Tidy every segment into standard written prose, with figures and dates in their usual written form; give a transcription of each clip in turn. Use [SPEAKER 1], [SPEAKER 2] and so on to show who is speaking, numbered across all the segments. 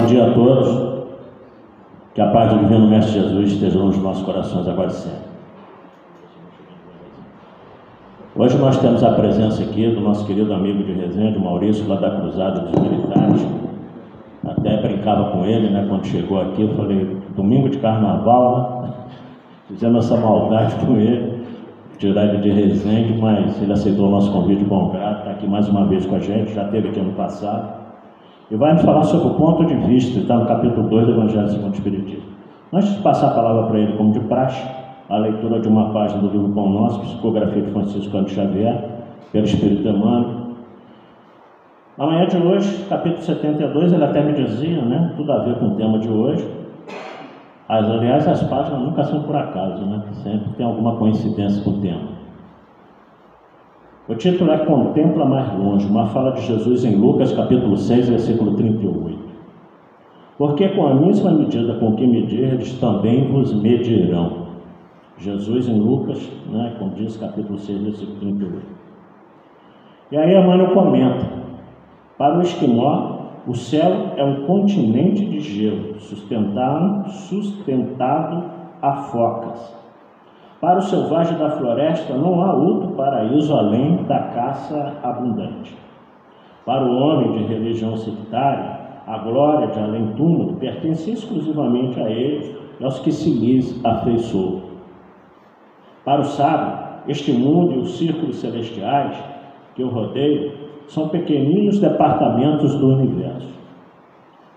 [SPEAKER 1] Bom dia a todos. Que a paz do Divino Mestre Jesus esteja nos nossos corações agora e sempre. Hoje nós temos a presença aqui do nosso querido amigo de Resende, Maurício, lá da Cruzada dos Militares. Até brincava com ele, né, quando chegou aqui, eu falei, domingo de carnaval, né? Fizemos essa maldade com ele, tirar ele de Resende, mas ele aceitou o nosso convite de bom grado, está aqui mais uma vez com a gente, já esteve aqui ano passado. E vai nos falar sobre o ponto de vista, está no capítulo 2 do Evangelho segundo o Espiritismo. Antes de passar a palavra para ele como de praxe, a leitura de uma página do livro Pão Nosso, psicografia de Francisco Cândido Xavier, pelo Espírito Emmanuel. Na manhã de hoje, capítulo 72, ele até me dizia, né, tudo a ver com o tema de hoje. Aliás, as páginas nunca são por acaso, né, sempre tem alguma coincidência com o tema. O título é Contempla Mais Longe, uma fala de Jesus em Lucas, capítulo 6, versículo 38. Porque com a mesma medida com que medirdes, também vos medirão. Jesus em Lucas, né, como diz, capítulo 6, versículo 38. E aí Emmanuel comenta, para o esquimó, o céu é um continente de gelo, sustentado a focas. Para o selvagem da floresta, não há outro paraíso além da caça abundante. Para o homem de religião sectária, a glória de além-túmulo pertence exclusivamente a ele e aos que se lhes afeiçoam. Para o sábio, este mundo e os círculos celestiais que o rodeiam são pequeninos departamentos do universo.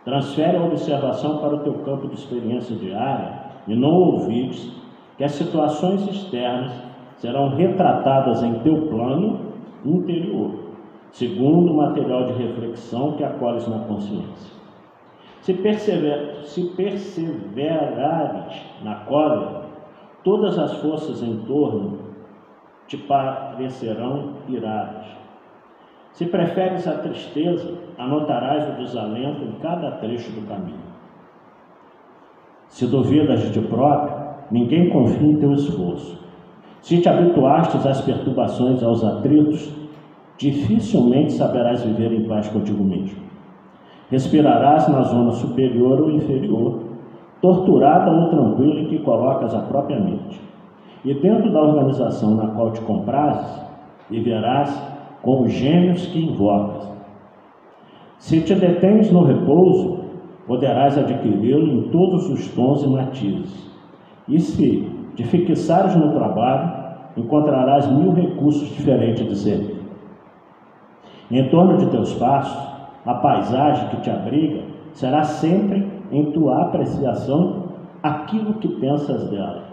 [SPEAKER 1] Transfere a observação para o teu campo de experiência diária e não ouvides que as situações externas serão retratadas em teu plano interior, segundo o material de reflexão que acolhes na consciência. Se perseverares na cólera, todas as forças em torno te parecerão iradas. Se preferes a tristeza, anotarás o desalento em cada trecho do caminho. Se duvidas de ti próprio, ninguém confia em teu esforço. Se te habituastes às perturbações, aos atritos, dificilmente saberás viver em paz contigo mesmo. Respirarás na zona superior ou inferior, torturada ou tranquila em que colocas a própria mente. E dentro da organização na qual te comprases, viverás com os gênios que invocas. Se te detens no repouso, poderás adquiri-lo em todos os tons e matizes. E se te fixares no trabalho, encontrarás 1000 recursos diferentes de servir. Em torno de teus passos, a paisagem que te abriga será sempre em tua apreciação aquilo que pensas dela.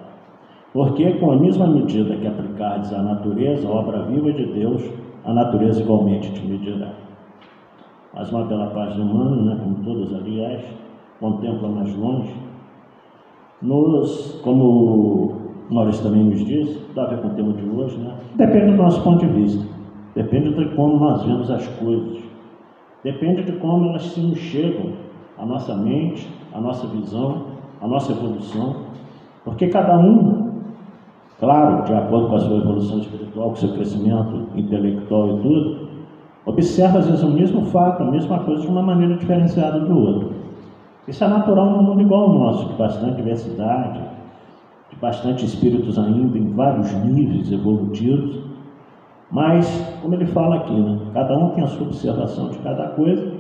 [SPEAKER 1] Porque com a mesma medida que aplicares à natureza, a obra viva de Deus, a natureza igualmente te medirá. Mais uma bela página humana, né, como todas, aliás, contempla mais longe. Como o Maurício também nos disse, dá a ver com o tema de hoje, né? Depende do nosso ponto de vista, depende de como nós vemos as coisas, depende de como elas se nos chegam à nossa mente, à nossa visão, à nossa evolução, porque cada um, claro, de acordo com a sua evolução espiritual, com o seu crescimento intelectual e tudo, observa às vezes o mesmo fato, a mesma coisa de uma maneira diferenciada do outro. Isso é natural num mundo igual ao nosso, de bastante diversidade, de bastante espíritos ainda em vários níveis evolutivos, mas, como ele fala aqui, né, cada um tem a sua observação de cada coisa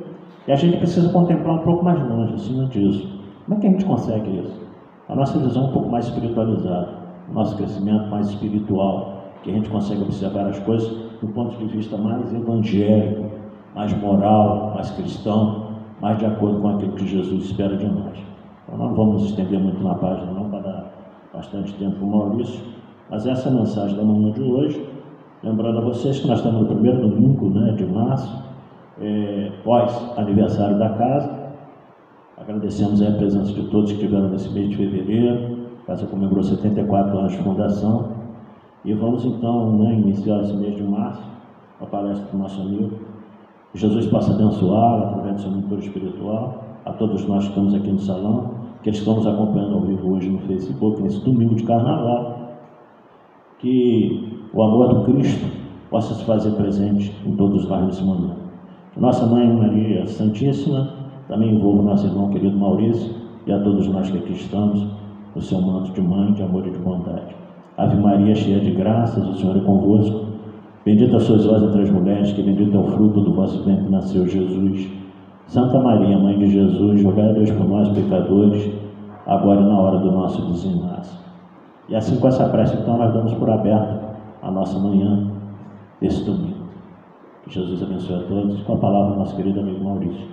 [SPEAKER 1] e a gente precisa contemplar um pouco mais longe, acima disso. Como é que a gente consegue isso? A nossa visão um pouco mais espiritualizada, o nosso crescimento mais espiritual, que a gente consegue observar as coisas do ponto de vista mais evangélico, mais moral, mais cristão, mais de acordo com aquilo que Jesus espera de nós. Então não vamos estender muito na página não, para dar bastante tempo para o Maurício, mas essa é a mensagem da manhã de hoje, lembrando a vocês que nós estamos no primeiro domingo, né, de março, pós-aniversário da casa. Agradecemos a presença de todos que estiveram nesse mês de fevereiro. A casa comemorou 74 anos de fundação e vamos então, né, iniciar esse mês de março a palestra do nosso amigo. Jesus possa abençoá-lo através do seu mentor espiritual, a todos nós que estamos aqui no salão, que estamos acompanhando ao vivo hoje no Facebook, nesse domingo de carnaval, que o amor do Cristo possa se fazer presente em todos nós nesse momento. Nossa Mãe Maria Santíssima, também envolvo nosso irmão querido Maurício e a todos nós que aqui estamos, no seu manto de mãe, de amor e de bondade. Ave Maria, cheia de graças, o Senhor é convosco. Bendita sois vós entre as mulheres, que bendito é o fruto do vosso ventre, nasceu Jesus. Santa Maria, Mãe de Jesus, rogai a Deus por nós, pecadores, agora e na hora do nosso desenlace. E assim, com essa prece, então, nós damos por aberto a nossa manhã deste domingo. Que Jesus abençoe a todos. Com a palavra, nosso querido amigo Maurício.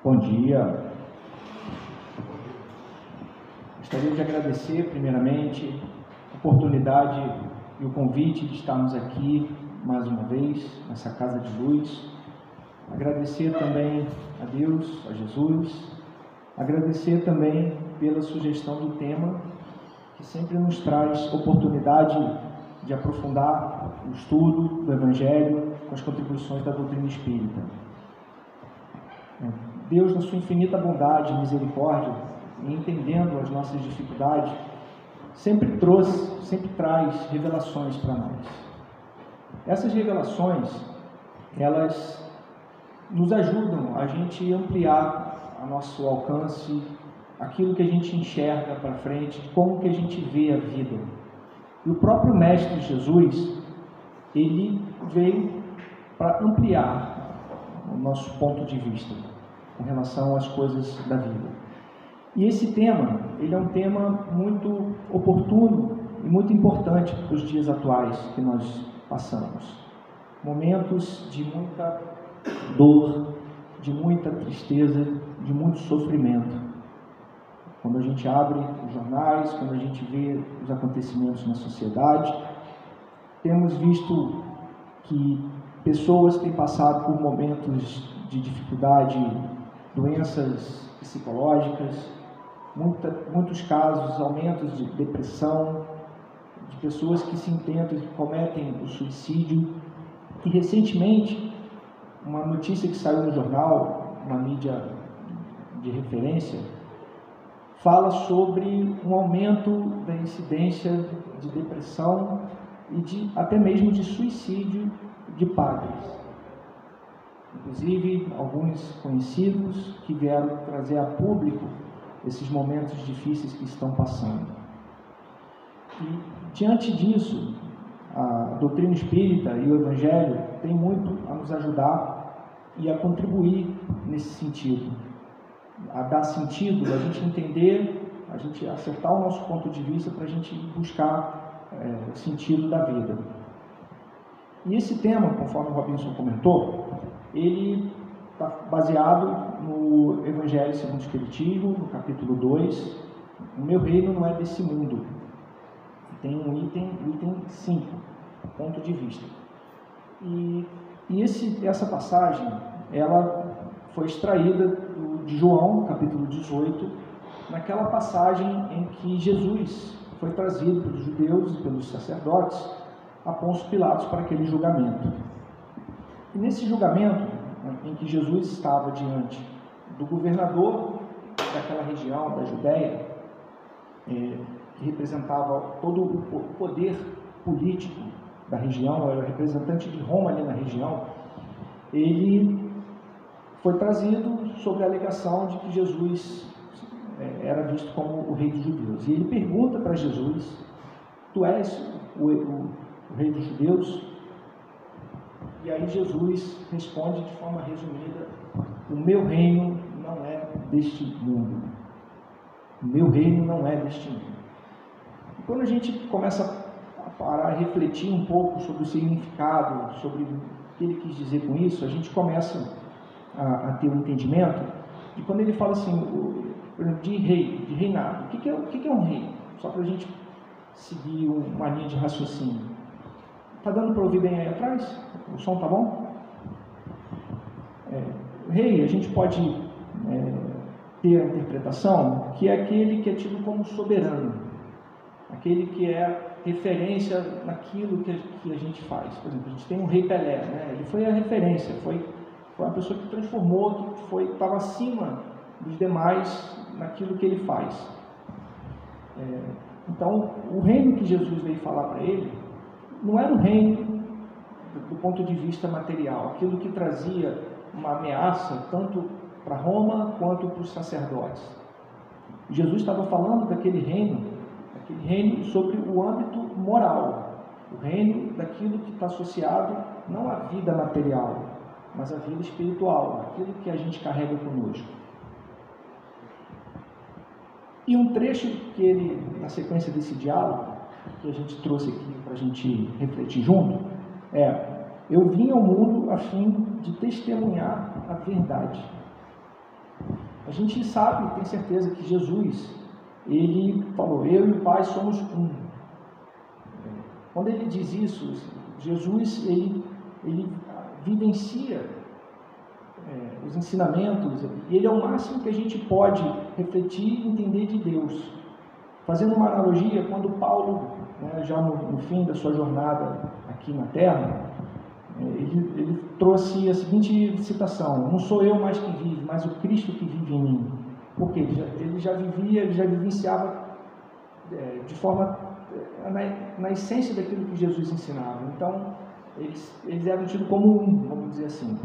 [SPEAKER 2] Bom dia. Gostaria de agradecer, primeiramente, a oportunidade e o convite de estarmos aqui mais uma vez, nessa casa de luz. Agradecer também a Deus, a Jesus. Agradecer também pela sugestão do tema, que sempre nos traz oportunidade de aprofundar o estudo do Evangelho com as contribuições da doutrina espírita. Deus, na sua infinita bondade e misericórdia, entendendo as nossas dificuldades, sempre traz revelações para nós. Essas revelações, elas nos ajudam a gente ampliar o nosso alcance, aquilo que a gente enxerga para frente, como que a gente vê a vida. E o próprio Mestre Jesus, ele veio para ampliar o nosso ponto de vista com relação às coisas da vida. E esse tema, ele é um tema muito oportuno e muito importante para os dias atuais que nós passamos. Momentos de muita dor, de muita tristeza, de muito sofrimento. Quando a gente abre os jornais, quando a gente vê os acontecimentos na sociedade, temos visto que pessoas têm passado por momentos de dificuldade, doenças psicológicas, muitos casos, aumentos de depressão, de pessoas que se intentam, que cometem o suicídio. E recentemente, uma notícia que saiu no jornal, uma mídia de referência, fala sobre um aumento da incidência de depressão e até mesmo de suicídio de padres. Inclusive, alguns conhecidos que vieram trazer a público esses momentos difíceis que estão passando. E, diante disso, a doutrina espírita e o Evangelho têm muito a nos ajudar e a contribuir nesse sentido. A dar sentido, a gente entender, a gente acertar o nosso ponto de vista para a gente buscar o sentido da vida. E esse tema, conforme o Robinson comentou, ele está baseado no Evangelho segundo o Espiritismo, no capítulo 2, o meu reino não é desse mundo. Tem um item 5, ponto de vista. E essa passagem, ela foi extraída de João, capítulo 18, naquela passagem em que Jesus foi trazido pelos judeus e pelos sacerdotes a Pôncio Pilatos para aquele julgamento. E nesse julgamento, em que Jesus estava diante do governador daquela região, da Judéia, que representava todo o poder político da região, era o representante de Roma ali na região, ele foi trazido sob a alegação de que Jesus era visto como o rei dos judeus. E ele pergunta para Jesus: tu és o rei dos judeus? E aí Jesus responde de forma resumida: o meu reino não é deste mundo. O meu reino não é deste mundo. E quando a gente começa a parar e refletir um pouco sobre o significado, sobre o que ele quis dizer com isso, a gente começa a ter um entendimento de quando ele fala assim, por exemplo, de rei, de reinado. O que é um rei? Só para a gente seguir uma linha de raciocínio. Está dando para ouvir bem aí atrás? O som está bom? Rei, a gente pode ter a interpretação que é aquele que é tido como soberano, aquele que referência naquilo que a gente faz. Por exemplo, a gente tem um rei Pelé, né? Ele foi a referência, foi uma pessoa que transformou, que estava acima dos demais naquilo que ele faz. Então, o reino que Jesus veio falar para ele não era um reino do ponto de vista material, aquilo que trazia uma ameaça tanto para Roma quanto para os sacerdotes. Jesus estava falando daquele reino sobre o âmbito moral, o reino daquilo que está associado não à vida material, mas à vida espiritual, aquilo que a gente carrega conosco. E um trecho que ele, na sequência desse diálogo, que a gente trouxe aqui para a gente refletir junto, eu vim ao mundo a fim de testemunhar a verdade. A gente sabe, tem certeza que Jesus, ele falou, eu e o Pai somos um. Quando ele diz isso, Jesus, ele vivencia os ensinamentos, e ele é o máximo que a gente pode refletir e entender de Deus. Fazendo uma analogia, quando Paulo, já no fim da sua jornada aqui na Terra, ele trouxe a seguinte citação: não sou eu mais que vive, mas o Cristo que vive em mim. Porque ele já vivenciava de forma, na essência daquilo que Jesus ensinava. Então, eles eram tidos como um, vamos dizer assim.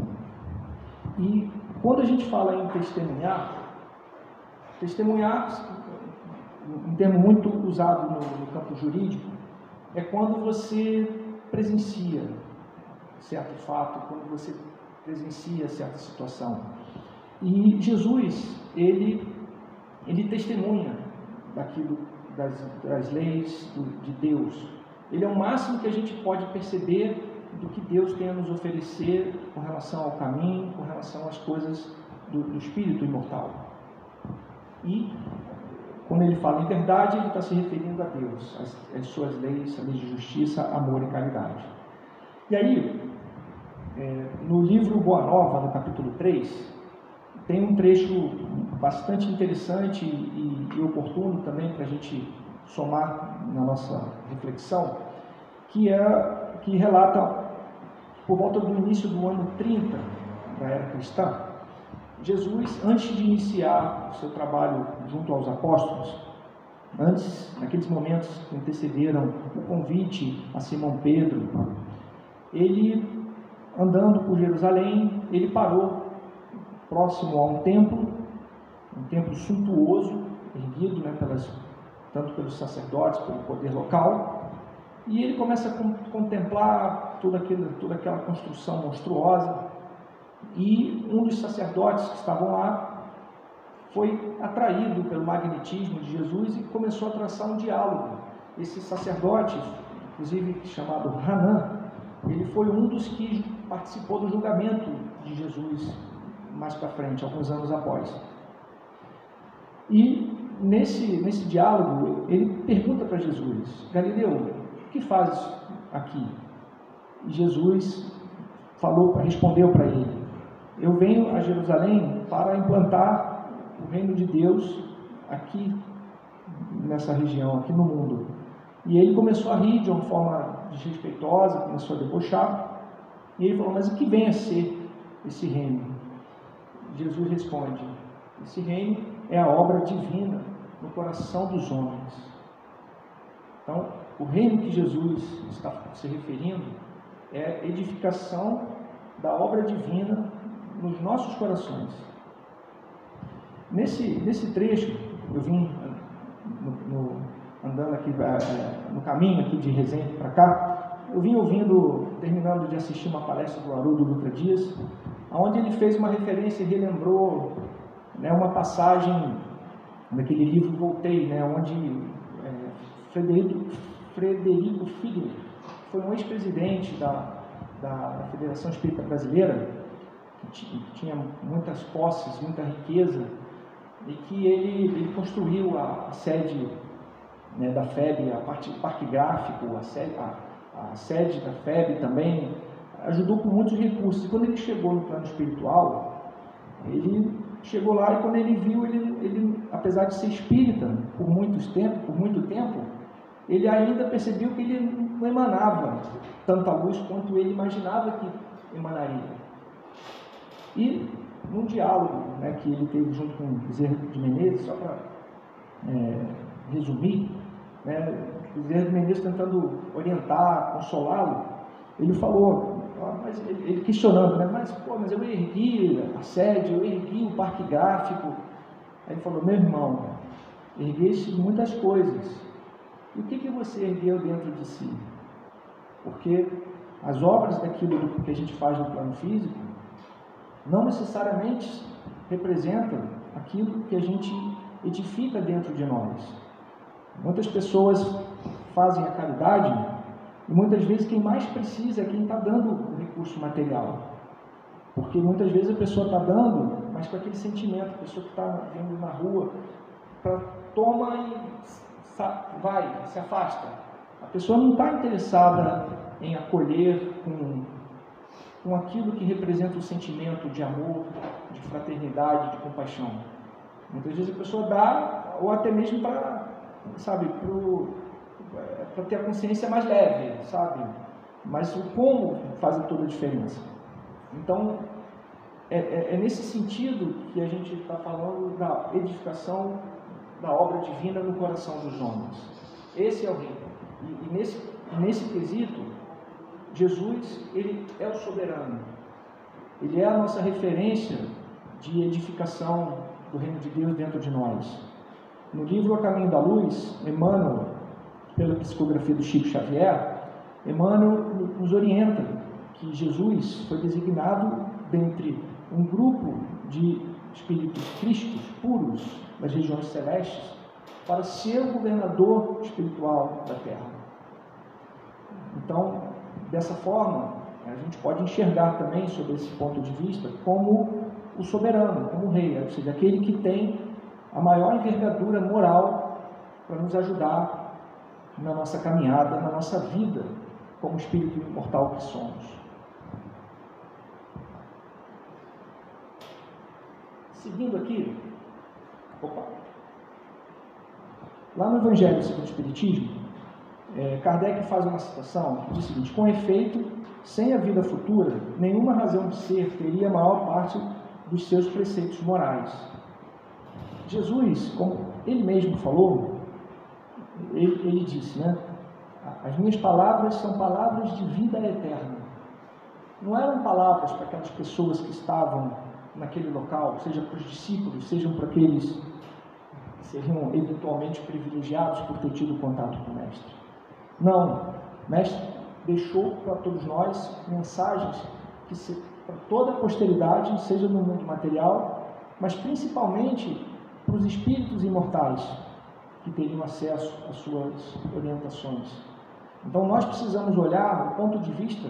[SPEAKER 2] E quando a gente fala em testemunhar, um termo muito usado no campo jurídico, é quando você presencia certo fato, quando você presencia certa situação. E Jesus, ele testemunha daquilo, das leis de Deus. Ele é o máximo que a gente pode perceber do que Deus tem a nos oferecer com relação ao caminho, com relação às coisas do Espírito imortal. E quando ele fala em verdade, ele está se referindo a Deus, as suas leis, a lei de justiça, amor e caridade. E aí, no livro Boa Nova, no capítulo 3, tem um trecho bastante interessante e oportuno também para a gente somar na nossa reflexão, que relata, por volta do início do ano 30 da era cristã, Jesus, antes de iniciar o seu trabalho junto aos apóstolos, naqueles momentos que antecederam o convite a Simão Pedro, ele, andando por Jerusalém, ele parou próximo a um templo suntuoso, erguido tanto pelos sacerdotes, pelo poder local, e ele começa a contemplar toda aquela construção monstruosa, e um dos sacerdotes que estavam lá foi atraído pelo magnetismo de Jesus e começou a traçar um diálogo. Esse sacerdote, inclusive chamado Hanan, ele foi um dos que participou do julgamento de Jesus mais para frente, alguns anos após. E nesse diálogo, ele pergunta para Jesus: Galileu, o que fazes aqui? E Jesus respondeu para ele: eu venho a Jerusalém para implantar o reino de Deus aqui nessa região, aqui no mundo. E ele começou a rir de uma forma desrespeitosa, começou a debochar, e ele falou: mas o que vem a ser esse reino? Jesus responde: esse reino é a obra divina no coração dos homens. Então, o reino que Jesus está se referindo é a edificação da obra divina nos nossos corações. Nesse trecho, eu vim andando aqui no caminho aqui de Resende para cá, eu vim terminando de assistir uma palestra do Haroldo Dutra Dias, onde ele fez uma referência e relembrou uma passagem daquele livro Voltei, onde Frederico Figner foi um ex-presidente da Federação Espírita Brasileira, que tinha muitas posses, muita riqueza, e que ele construiu a sede da FEB, o parque gráfico, a sede da FEB também, ajudou com muitos recursos. E quando ele chegou no plano espiritual, ele chegou lá e quando ele viu, ele apesar de ser espírita por muito tempo, ele ainda percebeu que ele não emanava tanta luz quanto ele imaginava que emanaria. E num diálogo, né, que ele teve junto com Bezerra de Menezes, só para resumir, né, Bezerra de Menezes tentando orientar, consolá-lo, ele falou, mas ele questionando, né, mas eu ergui a sede, eu ergui o parque gráfico. Aí ele falou, meu irmão, ergueste muitas coisas. E o que você ergueu dentro de si? Porque as obras daquilo que a gente faz no plano físico não necessariamente representam aquilo que a gente edifica dentro de nós. Muitas pessoas fazem a caridade e muitas vezes quem mais precisa é quem está dando o recurso material. Porque muitas vezes a pessoa está dando, mas com aquele sentimento, a pessoa que está vendo na rua, toma e vai, se afasta. A pessoa não está interessada em acolher com aquilo que representa o sentimento de amor, de fraternidade, de compaixão. Muitas vezes a pessoa dá, ou até mesmo para ter a consciência mais leve, sabe? Mas o como faz toda a diferença. Então, é nesse sentido que a gente está falando da edificação da obra divina no coração dos homens. Esse é o reino. E nesse quesito, Jesus, ele é o soberano. Ele é a nossa referência de edificação do reino de Deus dentro de nós. No livro A Caminho da Luz, Emmanuel, pela psicografia do Chico Xavier, Emmanuel nos orienta que Jesus foi designado dentre um grupo de espíritos crísticos puros das regiões celestes para ser o governador espiritual da Terra. Então, dessa forma, a gente pode enxergar também, sob esse ponto de vista, como o soberano, como o rei, ou seja, aquele que tem a maior envergadura moral para nos ajudar na nossa caminhada, na nossa vida, como espírito imortal que somos. Seguindo aqui, lá no Evangelho segundo o Espiritismo, Kardec faz uma citação que diz o seguinte: com efeito, sem a vida futura, nenhuma razão de ser teria a maior parte dos seus preceitos morais. Jesus, como ele mesmo falou, ele disse, né? As minhas palavras são palavras de vida eterna. Não eram palavras para aquelas pessoas que estavam naquele local, seja para os discípulos, sejam para aqueles que seriam eventualmente privilegiados por ter tido contato com o Mestre. Não, o Mestre deixou para todos nós mensagens que para toda a posteridade, seja no mundo material, mas principalmente para os espíritos imortais que teriam acesso às suas orientações. Então nós precisamos olhar, do ponto de vista,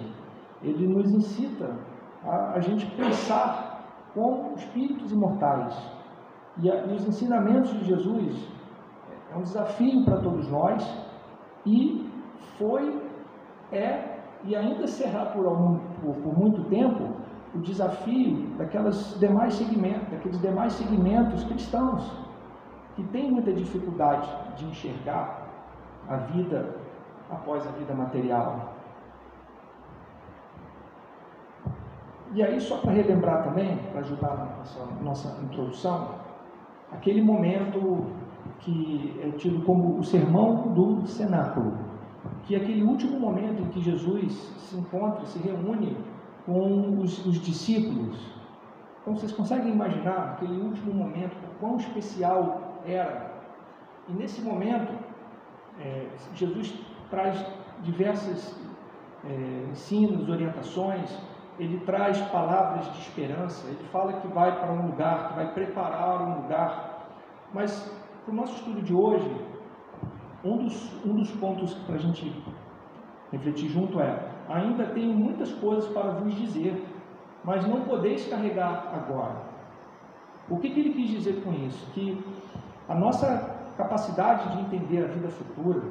[SPEAKER 2] ele nos incita a gente pensar como espíritos imortais. E os ensinamentos de Jesus é um desafio para todos nós, e e ainda será por muito tempo o desafio daqueles demais segmentos cristãos que têm muita dificuldade de enxergar a vida após a vida material. E aí, só para relembrar também, para ajudar na nossa introdução, aquele momento que é tido como o sermão do cenáculo, que é aquele último momento em que Jesus se reúne com os discípulos. Então, vocês conseguem imaginar aquele último momento, o quão especial era? E nesse momento, Jesus traz diversos ensinos, orientações. Ele traz palavras de esperança. Ele fala que vai para um lugar, que vai preparar um lugar. Mas, para o nosso estudo de hoje, um dos pontos para a gente refletir junto ainda tenho muitas coisas para vos dizer, mas não podeis carregar agora. O que ele quis dizer com isso? Que a nossa capacidade de entender a vida futura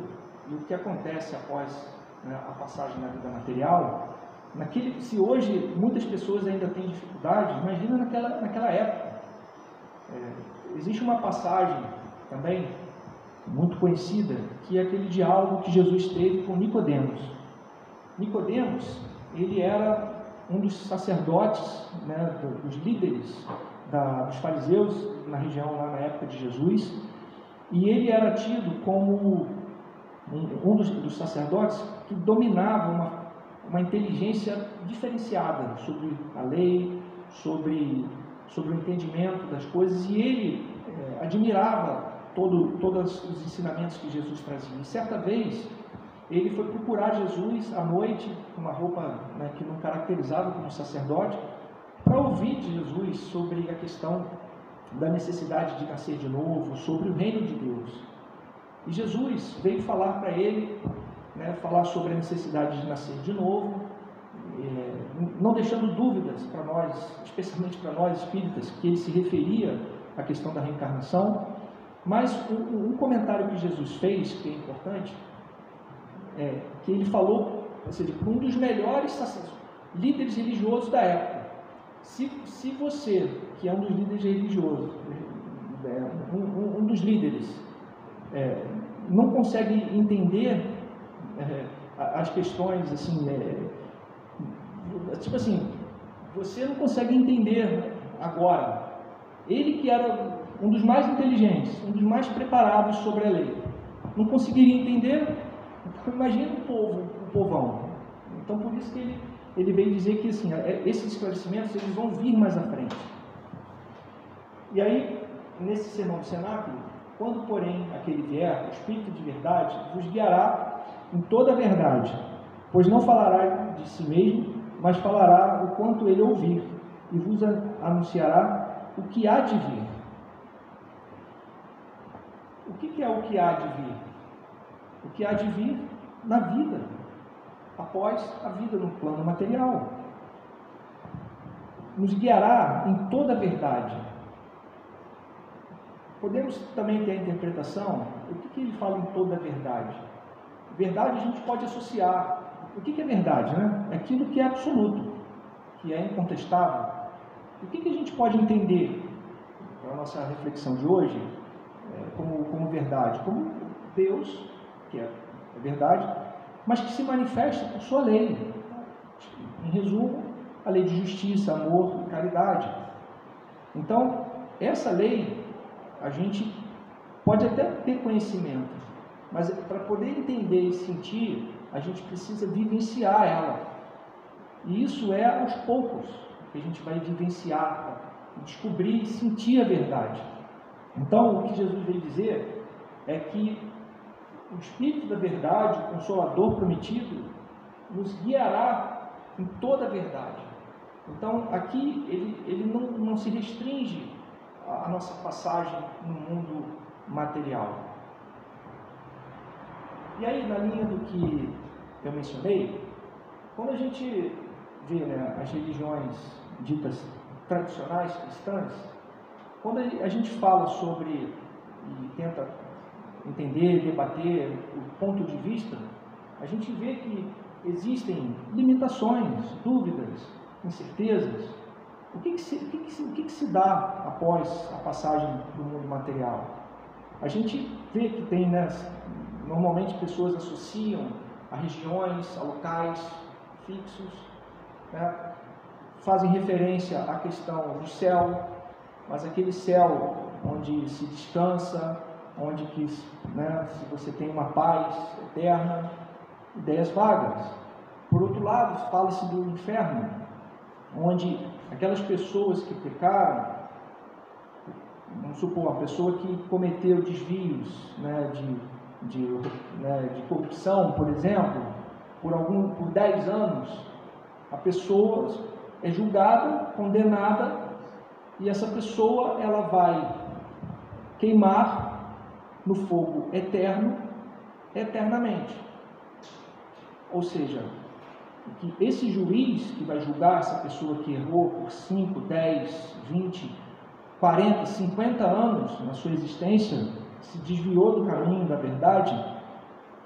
[SPEAKER 2] e o que acontece após, né, a passagem na vida material, se hoje muitas pessoas ainda têm dificuldade, imagina naquela época. Existe uma passagem também muito conhecida, que é aquele diálogo que Jesus teve com Nicodemos. Nicodemos, ele era um dos sacerdotes, né, dos líderes dos fariseus na região, lá na época de Jesus, e ele era tido como um dos sacerdotes que dominava uma inteligência diferenciada sobre a lei, sobre o entendimento das coisas, e ele admirava todos os ensinamentos que Jesus trazia. E certa vez, ele foi procurar Jesus à noite, com uma roupa, né, que não caracterizava como sacerdote, para ouvir de Jesus sobre a questão da necessidade de nascer de novo, sobre o reino de Deus. E Jesus veio falar para ele, né, falar sobre a necessidade de nascer de novo, não deixando dúvidas para nós, especialmente para nós espíritas, que ele se referia à questão da reencarnação. Mas um comentário que Jesus fez, que é importante, que ele falou, ou seja, para um dos melhores líderes religiosos da época: se você, que é um dos líderes religiosos, um dos líderes, não consegue entender as questões, assim, tipo assim, você não consegue entender agora, ele que era um dos mais inteligentes, um dos mais preparados sobre a lei, não conseguiria entender, imagina o povão. Então, por isso que ele veio dizer que, assim, esses esclarecimentos eles vão vir mais à frente. E aí, nesse sermão do cenáculo: quando, porém, aquele vier, o Espírito de verdade vos guiará em toda a verdade, pois não falará de si mesmo, mas falará o quanto ele ouvir, e vos anunciará o que há de vir. O que é o que há de vir? O que há de vir na vida, após a vida no plano material. Nos guiará em toda a verdade. Podemos também ter a interpretação: o que ele fala em toda a verdade? Verdade a gente pode associar. O que é verdade, né? É aquilo que é absoluto, que é incontestável. O que a gente pode entender, para a nossa reflexão de hoje, como verdade? Como Deus, que é verdade, mas que se manifesta por sua lei. Em resumo, a lei de justiça, amor e caridade. Então, essa lei, a gente pode até ter conhecimento, mas para poder entender e sentir, a gente precisa vivenciar ela. E isso é aos poucos que a gente vai vivenciar, descobrir e sentir a verdade. Então, o que Jesus veio dizer é que o Espírito da verdade, o Consolador prometido, nos guiará em toda a verdade. Então, aqui ele não se restringe à nossa passagem no mundo material. E aí, na linha do que eu mencionei, quando a gente vê, né, as religiões ditas tradicionais cristãs, quando a gente fala sobre e tenta entender, debater o ponto de vista, a gente vê que existem limitações, dúvidas, incertezas. O que se dá após a passagem do mundo material? A gente vê que tem, né, normalmente pessoas associam a regiões, a locais fixos, né, fazem referência à questão do céu, mas aquele céu onde se descansa, onde que, né, se você tem uma paz eterna, ideias vagas. Por outro lado, fala-se do inferno, onde aquelas pessoas que pecaram, vamos supor, uma pessoa que cometeu desvios, né, de corrupção, por exemplo, por 10 anos, a pessoa é julgada, condenada, e essa pessoa ela vai queimar no fogo eterno, eternamente. Ou seja, que esse juiz que vai julgar essa pessoa que errou por 5, 10, 20, 40, 50 anos na sua existência, se desviou do caminho da verdade,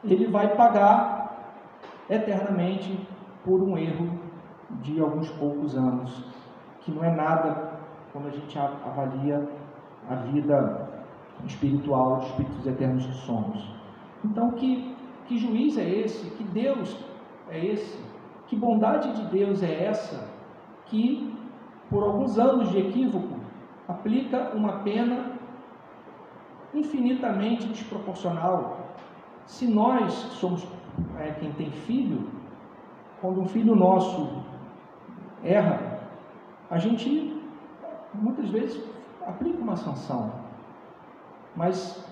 [SPEAKER 2] ele vai pagar eternamente por um erro de alguns poucos anos, que não é nada quando a gente avalia a vida espiritual, de espíritos eternos que somos. Então, que juiz é esse? Que Deus é esse? Que bondade de Deus é essa que, por alguns anos de equívoco, aplica uma pena infinitamente desproporcional? Se nós somos quem tem filho, quando um filho nosso erra, a gente muitas vezes aplica uma sanção. Mas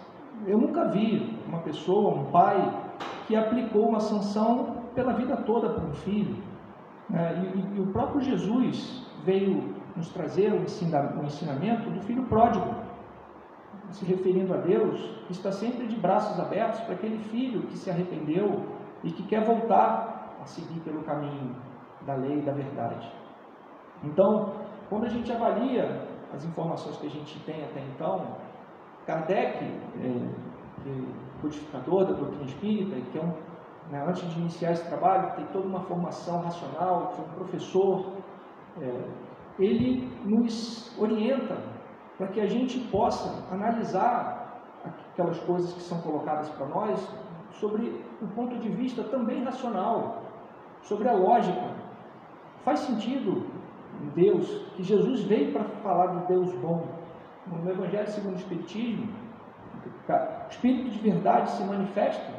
[SPEAKER 2] eu nunca vi uma pessoa, um pai, que aplicou uma sanção pela vida toda para um filho. E o próprio Jesus veio nos trazer o ensinamento do filho pródigo, se referindo a Deus, que está sempre de braços abertos para aquele filho que se arrependeu e que quer voltar a seguir pelo caminho da lei e da verdade. Então, quando a gente avalia as informações que a gente tem até então, Kardec, codificador da doutrina espírita, que antes de iniciar esse trabalho, tem toda uma formação racional, foi um professor, ele nos orienta para que a gente possa analisar aquelas coisas que são colocadas para nós sobre um ponto de vista também racional, sobre a lógica. Faz sentido em Deus, que Jesus veio para falar do Deus bom. No Evangelho segundo o Espiritismo, o Espírito de verdade se manifesta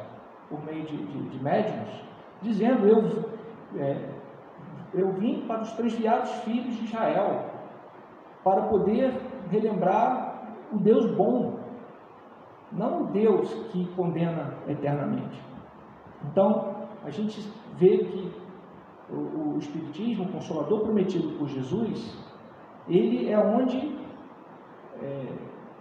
[SPEAKER 2] por meio de médiuns, dizendo: eu vim para os transviados filhos de Israel, para poder relembrar o Deus bom, não o Deus que condena eternamente. Então, a gente vê que o Espiritismo, o Consolador prometido por Jesus, ele é onde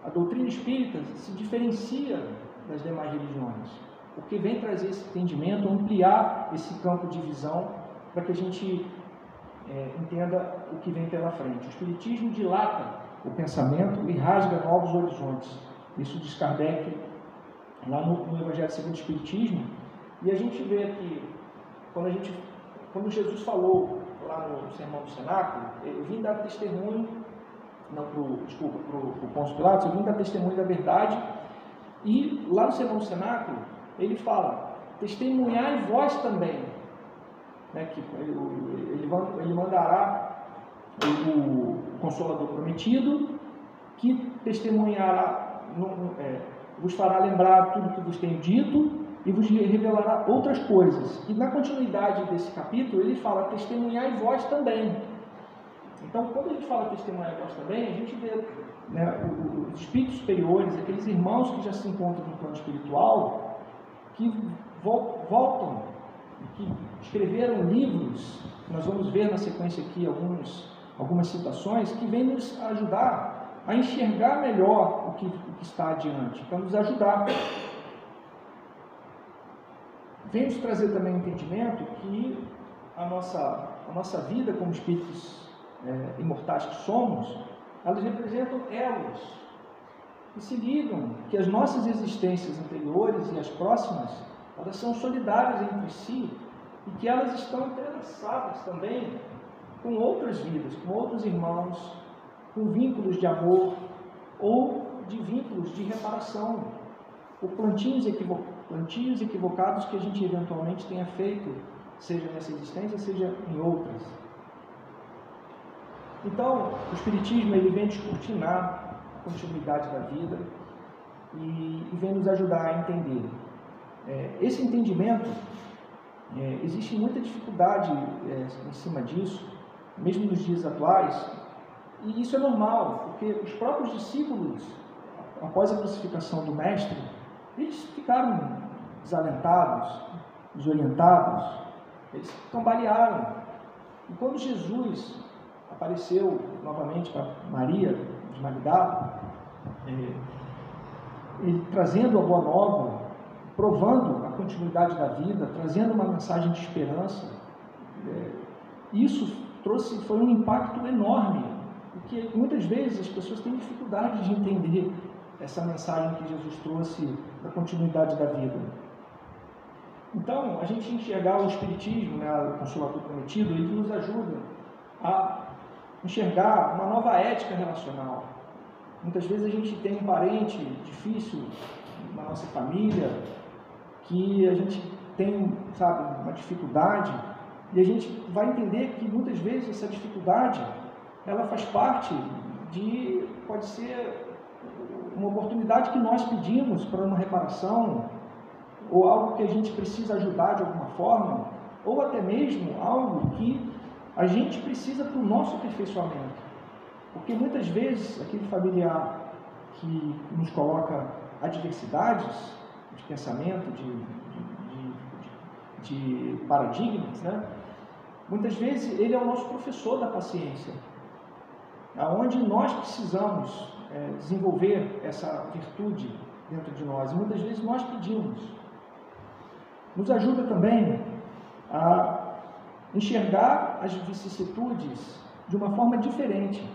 [SPEAKER 2] a doutrina espírita se diferencia das demais religiões, porque vem trazer esse entendimento, ampliar esse campo de visão, para que a gente entenda o que vem pela frente. O Espiritismo dilata o pensamento e rasga novos horizontes. Isso diz Kardec lá no Evangelho segundo o Espiritismo. E a gente vê que quando Jesus falou lá no Sermão do Cenáculo, eu vim dar testemunho, para o Pôncio Pilatos, eu vim dar testemunho da verdade. E lá no Sermão do Cenáculo, ele fala: testemunhai vós também, que ele mandará o Consolador prometido, que testemunhará, vos fará lembrar tudo que vos tenho dito e vos revelará outras coisas. E na continuidade desse capítulo, ele fala: testemunhai vós também. Então, quando a gente fala testemunhai vós também, a gente vê os espíritos superiores, aqueles irmãos que já se encontram no plano espiritual, que voltam, que escreveram livros. Nós vamos ver na sequência aqui algumas citações que vêm nos ajudar a enxergar melhor o que está adiante, para nos ajudar. Vem nos trazer também o entendimento que a nossa vida como espíritos imortais que somos, elas representam elos que se ligam, que as nossas existências anteriores e as próximas, elas são solidárias entre si e que elas estão entrelaçadas também com outras vidas, com outros irmãos, com vínculos de amor ou de vínculos de reparação, ou plantios equivocados que a gente eventualmente tenha feito, seja nessa existência, seja em outras. Então, o Espiritismo ele vem descortinar a continuidade da vida e vem nos ajudar a entender. Esse entendimento, existe muita dificuldade em cima disso, mesmo nos dias atuais, e isso é normal, porque os próprios discípulos, após a crucificação do Mestre, eles ficaram desalentados, desorientados, eles cambalearam. E quando Jesus apareceu novamente para Maria de Magdala, ele trazendo a boa nova, provando a continuidade da vida, trazendo uma mensagem de esperança, isso foi um impacto enorme, porque muitas vezes as pessoas têm dificuldade de entender essa mensagem que Jesus trouxe da continuidade da vida. Então, a gente enxergar o Espiritismo, o Consolador prometido, ele nos ajuda a enxergar uma nova ética relacional. Muitas vezes a gente tem um parente difícil na nossa família, que a gente tem, sabe, uma dificuldade, e a gente vai entender que muitas vezes essa dificuldade, ela faz parte de, pode ser uma oportunidade que nós pedimos para uma reparação, ou algo que a gente precisa ajudar de alguma forma, ou até mesmo algo que a gente precisa para o nosso aperfeiçoamento. Porque muitas vezes aquele familiar que nos coloca adversidades de pensamento, de paradigmas, né? Muitas vezes ele é o nosso professor da paciência, aonde nós precisamos desenvolver essa virtude dentro de nós, e muitas vezes nós pedimos. Nos ajuda também a enxergar as vicissitudes de uma forma diferente.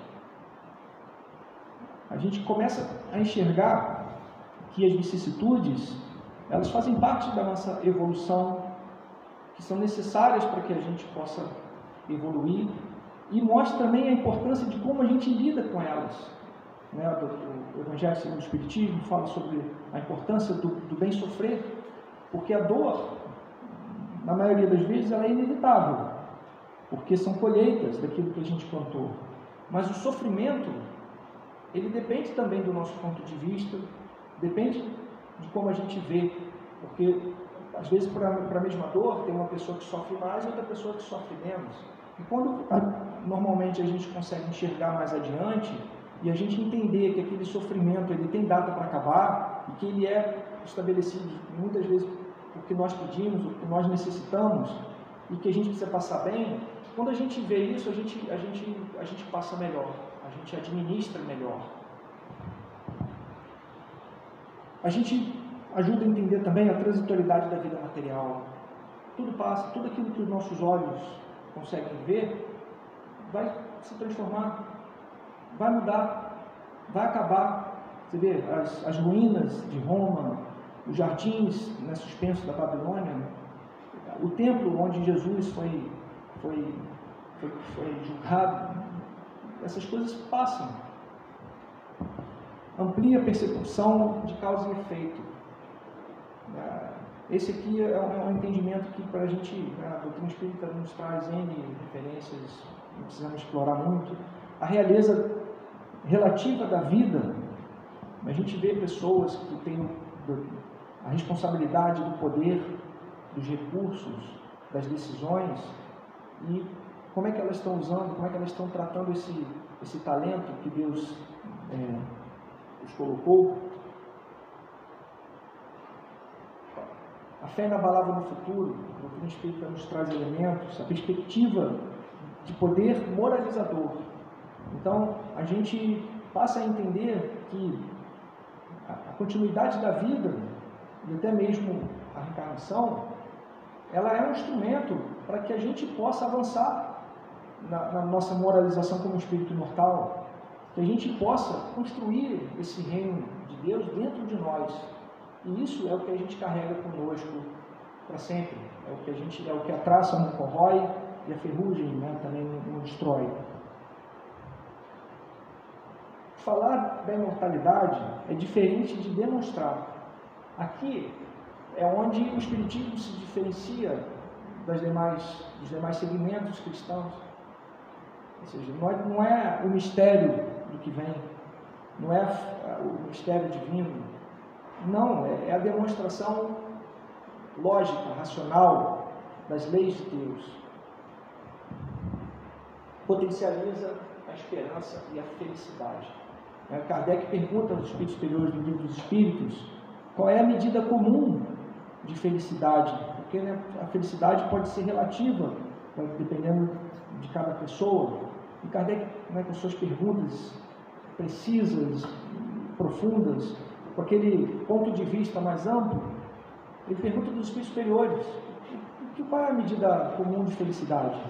[SPEAKER 2] A gente começa a enxergar que as vicissitudes, elas fazem parte da nossa evolução, que são necessárias para que a gente possa evoluir, e mostra também a importância de como a gente lida com elas. O Evangelho segundo o Espiritismo fala sobre a importância do bem sofrer, porque a dor, na maioria das vezes, ela é inevitável, porque são colheitas daquilo que a gente plantou. Mas o sofrimento, ele depende também do nosso ponto de vista, depende de como a gente vê, porque às vezes para a mesma dor tem uma pessoa que sofre mais e outra pessoa que sofre menos. E quando normalmente a gente consegue enxergar mais adiante e a gente entender que aquele sofrimento ele tem data para acabar e que ele é estabelecido muitas vezes porque nós pedimos, porque nós necessitamos e que a gente precisa passar bem, quando a gente vê isso, a gente passa melhor, a gente administra melhor. A gente ajuda a entender também a transitoriedade da vida material. Tudo passa, tudo aquilo que os nossos olhos conseguem ver vai se transformar, vai mudar, vai acabar. Você vê as ruínas de Roma, os jardins suspensos da Babilônia, o templo onde Jesus foi julgado, essas coisas passam. Amplia a percepção de causa e efeito. Esse aqui é um entendimento que para a gente, a doutrina espírita nos traz N referências, não precisamos explorar muito. A realeza relativa da vida, a gente vê pessoas que têm a responsabilidade do poder, dos recursos, das decisões, e como é que elas estão usando, como é que elas estão tratando esse talento que Deus os colocou. A fé inabalável no futuro, a doutrina espírita nos traz elementos, a perspectiva de poder moralizador. Então, a gente passa a entender que a continuidade da vida, e até mesmo a reencarnação, ela é um instrumento para que a gente possa avançar na nossa moralização como espírito imortal, que a gente possa construir esse reino de Deus dentro de nós. E isso é o que a gente carrega conosco para sempre. É o que a traça não corrói e a ferrugem também não destrói. Falar da imortalidade é diferente de demonstrar. Aqui é onde o Espiritismo se diferencia dos demais segmentos cristãos. Ou seja, não é o mistério do que vem, não é o mistério divino. Não, é a demonstração lógica, racional das leis de Deus. Potencializa a esperança e a felicidade. Kardec pergunta aos espíritos superiores do Livro dos Espíritos qual é a medida comum de felicidade, porque a felicidade pode ser relativa, dependendo de cada pessoa. E Kardec, com suas perguntas precisas, profundas, com aquele ponto de vista mais amplo, ele pergunta dos espíritos superiores: qual é a medida comum de felicidade?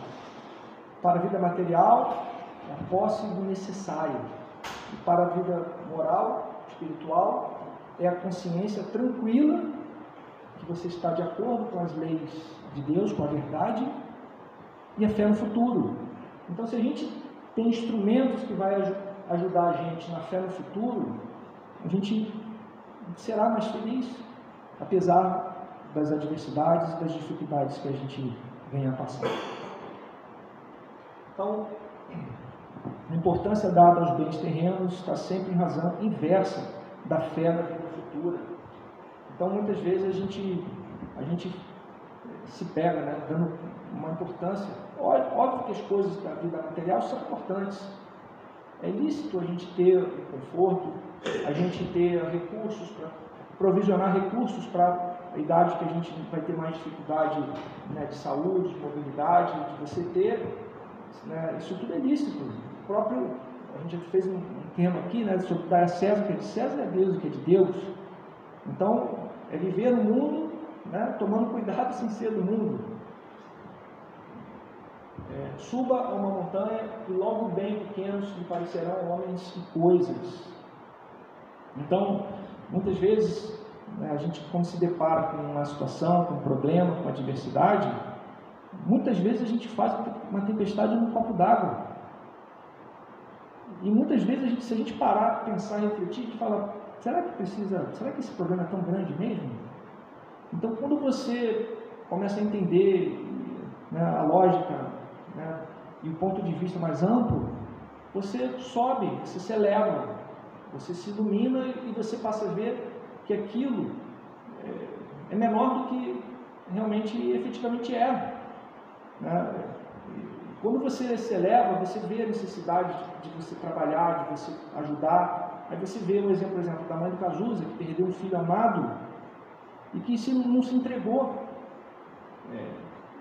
[SPEAKER 2] Para a vida material, a posse do necessário. E para a vida moral, espiritual, é a consciência tranquila que você está de acordo com as leis de Deus, com a verdade, e a fé no futuro. Então, se a gente tem instrumentos que vai ajudar a gente na fé no futuro, a gente será mais feliz, apesar das adversidades e das dificuldades que a gente venha passando. Então, a importância dada aos bens terrenos está sempre em razão inversa da fé na vida futura. Então, muitas vezes a gente se pega, né, dando uma importância. Óbvio que as coisas da vida material são importantes. É lícito a gente ter conforto, a gente ter recursos, para provisionar recursos para a idade que a gente vai ter mais dificuldade, né, de saúde, de mobilidade, de você ter, né, isso tudo é lícito. A gente fez um tema aqui, né, sobre dar a César o que é de César e a Deus o que é de Deus. Então, é viver no mundo, né, tomando cuidado sem ser do mundo. Suba a uma montanha e logo bem pequenos lhe parecerão homens e coisas. Então, muitas vezes, né, a gente, quando se depara com uma situação, com um problema, com uma adversidade, muitas vezes a gente faz uma tempestade num copo d'água. E muitas vezes, se a gente parar, pensar, refletir, a gente fala, será que esse problema é tão grande mesmo? Então, quando você começa a entender, né, a lógica, né, e o ponto de vista mais amplo, você sobe, você se eleva, você se ilumina e você passa a ver que aquilo é menor do que realmente, efetivamente é. Né? Quando você se eleva, você vê a necessidade de você trabalhar, de você ajudar. Aí você vê o exemplo, da mãe do Cazuza, que perdeu um filho amado e que não se entregou.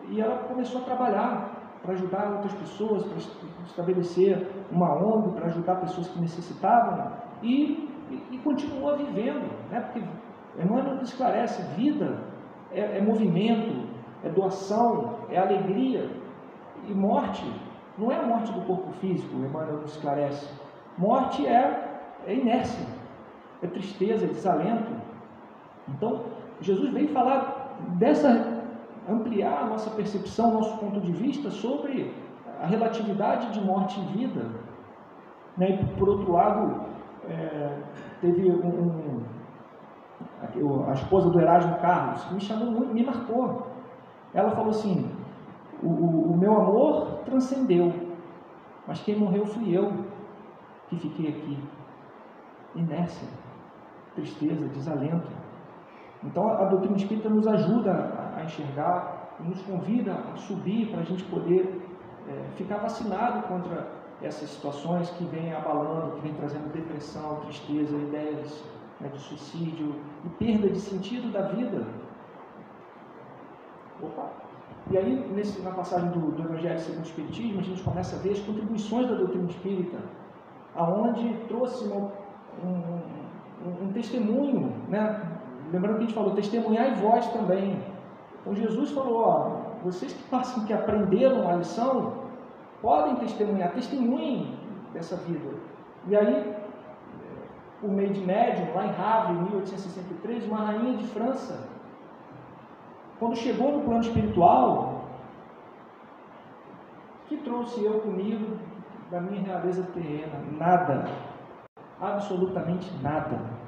[SPEAKER 2] E ela começou a trabalhar para ajudar outras pessoas, para estabelecer uma ONG, para ajudar pessoas que necessitavam, e continua vivendo, né? Porque Emmanuel nos esclarece, vida é movimento, é doação, é alegria, e morte não é a morte do corpo físico, Emmanuel nos esclarece. Morte é inércia, é tristeza, é desalento. Então, Jesus veio falar ampliar a nossa percepção, nosso ponto de vista sobre a relatividade de morte e vida. Né? E, por outro lado, teve a esposa do Erasmo Carlos, que me chamou muito, me marcou. Ela falou assim, o meu amor transcendeu, mas quem morreu fui eu, que fiquei aqui. Inércia, tristeza, desalento. Então, a doutrina espírita nos ajuda a enxergar, nos convida a subir para a gente poder ficar vacinado contra essas situações que vêm abalando, que vêm trazendo depressão, tristeza, ideias, né, de suicídio e perda de sentido da vida. E aí, na passagem do Evangelho segundo o Espiritismo, a gente começa a ver as contribuições da doutrina espírita, aonde trouxe um testemunho, né? Lembrando que a gente falou, testemunhai vós também. Então Jesus falou, vocês que aprenderam a lição, podem testemunhar, testemunhem dessa vida. E aí, por meio de médium, lá em Havre, em 1863, uma rainha de França, quando chegou no plano espiritual, que trouxe eu comigo da minha realeza terrena? Nada, absolutamente nada.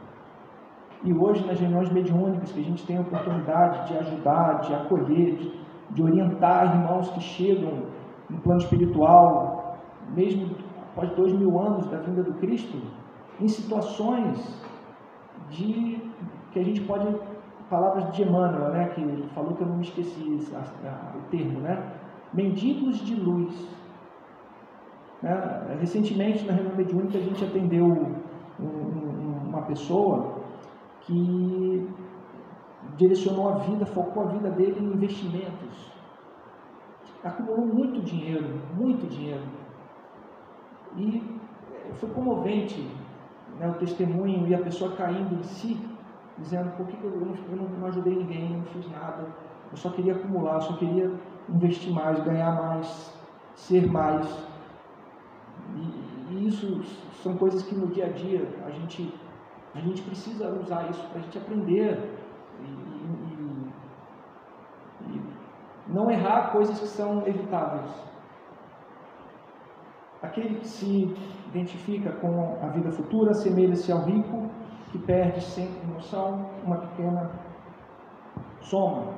[SPEAKER 2] E hoje, nas reuniões mediúnicas, que a gente tem a oportunidade de ajudar, de acolher, de orientar irmãos que chegam no plano espiritual, mesmo após 2000 anos da vinda do Cristo, em situações que a gente pode, palavras de Emmanuel, né, que ele falou que eu não me esqueci o termo, né? Mendigos de luz. Né? Recentemente, na reunião mediúnica, a gente atendeu uma pessoa que direcionou a vida, focou a vida dele em investimentos, acumulou muito dinheiro, e foi comovente, né, o testemunho e a pessoa caindo em si, dizendo, por que eu não ajudei ninguém, não fiz nada, eu só queria acumular, eu só queria investir mais, ganhar mais, ser mais, e isso são coisas que no dia a dia a gente precisa usar isso para a gente aprender e não errar coisas que são evitáveis. Aquele que se identifica com a vida futura assemelha-se ao rico que perde sem noção uma pequena soma,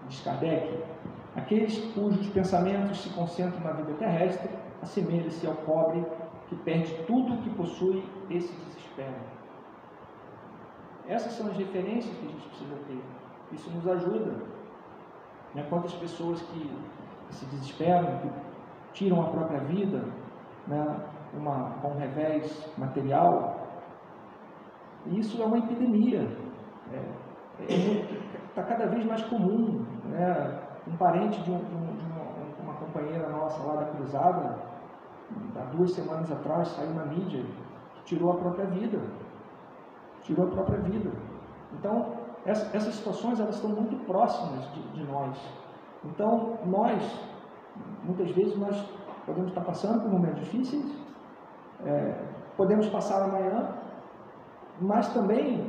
[SPEAKER 2] diz Kardec. Aqueles cujos pensamentos se concentram na vida terrestre assemelha-se ao pobre que perde tudo o que possui e se desespera. Essas são as referências que a gente precisa ter. Isso nos ajuda. Quantas pessoas que se desesperam, que tiram a própria vida, com um revés material. E isso é uma epidemia. Está cada vez mais comum. Um parente de uma companheira nossa lá da Cruzada, há 2 semanas atrás, saiu na mídia, tirou a própria vida. Tirou a própria vida. Então, essas situações elas estão muito próximas de nós. Então, muitas vezes, nós podemos estar passando por momentos difíceis, podemos passar amanhã, mas também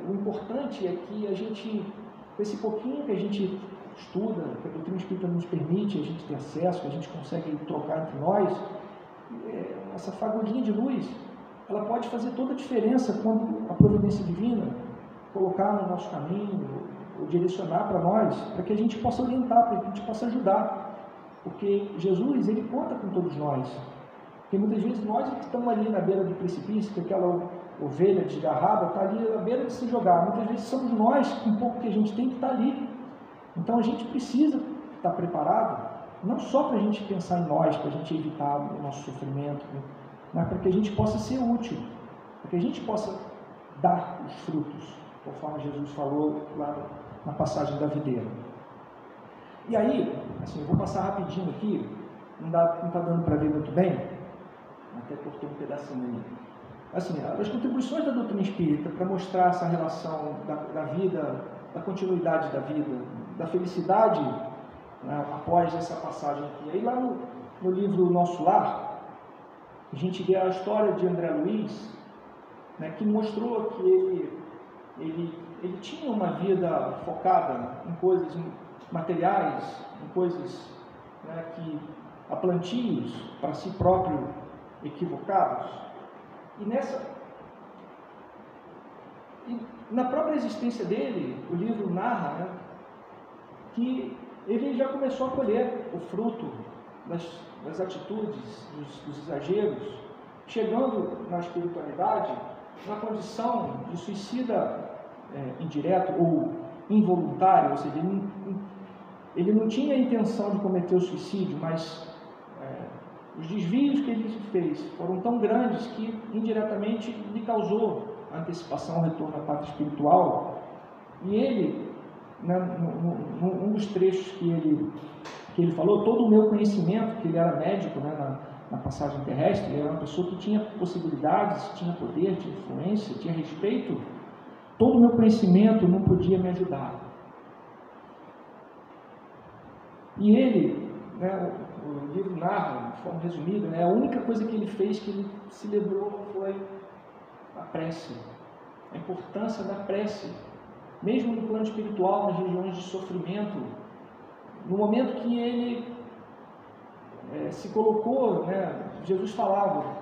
[SPEAKER 2] o importante é que a gente, com esse pouquinho que a gente estuda, que a doutrina espírita nos permite, a gente ter acesso, que a gente consegue trocar entre nós, essa fagulhinha de luz, ela pode fazer toda a diferença quando a providência divina colocar no nosso caminho, ou direcionar para nós, para que a gente possa orientar, para que a gente possa ajudar. Porque Jesus, ele conta com todos nós. Porque muitas vezes nós que estamos ali na beira do precipício, que aquela ovelha desgarrada está ali na beira de se jogar. Muitas vezes somos nós, com um pouco que a gente tem, que estar ali. Então a gente precisa estar preparado, não só para a gente pensar em nós, para a gente evitar o nosso sofrimento, mas para que a gente possa ser útil, para que a gente possa dar os frutos, conforme Jesus falou lá na passagem da videira. E aí, assim, eu vou passar rapidinho aqui, não está dando para ver muito bem, até cortei um pedacinho aí. Assim, as contribuições da doutrina espírita para mostrar essa relação da vida, da continuidade da vida, da felicidade, após essa passagem aqui. Aí lá no livro Nosso Lar, a gente vê a história de André Luiz, que mostrou que ele tinha uma vida focada em coisas materiais, em coisas a plantios para si próprio equivocados. E na própria existência dele, o livro narra que ele já começou a colher o fruto das atitudes, dos exageros, chegando na espiritualidade na condição de suicida indireto ou involuntário, ou seja, ele não tinha a intenção de cometer o suicídio, mas os desvios que ele fez foram tão grandes que indiretamente lhe causou a antecipação ao retorno à pátria espiritual. E ele, num dos trechos que ele falou, todo o meu conhecimento, que ele era médico na passagem terrestre, ele era uma pessoa que tinha possibilidades, tinha poder, tinha influência, tinha respeito, todo o meu conhecimento não podia me ajudar. E ele, o livro narra, de forma resumida, a única coisa que ele fez, que ele se lembrou, foi a prece, a importância da prece, mesmo no plano espiritual, nas regiões de sofrimento, no momento que ele se colocou, Jesus falava,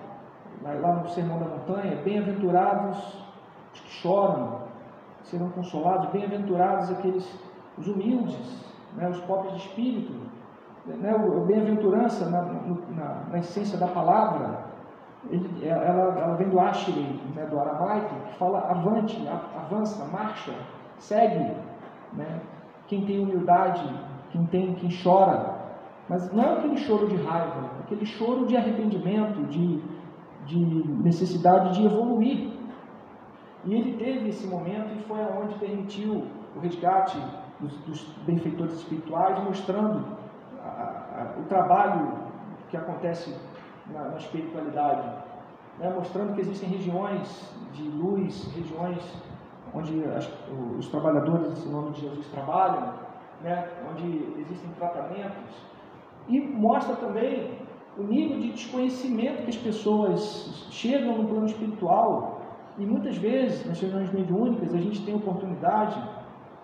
[SPEAKER 2] lá no Sermão da Montanha, bem-aventurados os que choram, serão consolados, bem-aventurados os humildes, os pobres de espírito, a bem-aventurança na essência da palavra, ela vem do Ashley, do aramaico, que fala avante, avança, marcha, segue, quem tem humildade, quem chora, mas não é aquele choro de raiva, é aquele choro de arrependimento, de necessidade de evoluir. E ele teve esse momento e foi aonde permitiu o resgate dos benfeitores espirituais, mostrando o trabalho que acontece na espiritualidade, mostrando que existem regiões de luz, regiões onde os trabalhadores, em nome de Jesus, trabalham, onde existem tratamentos, e mostra também o nível de desconhecimento que as pessoas chegam no plano espiritual. E muitas vezes, nas reuniões mediúnicas, a gente tem a oportunidade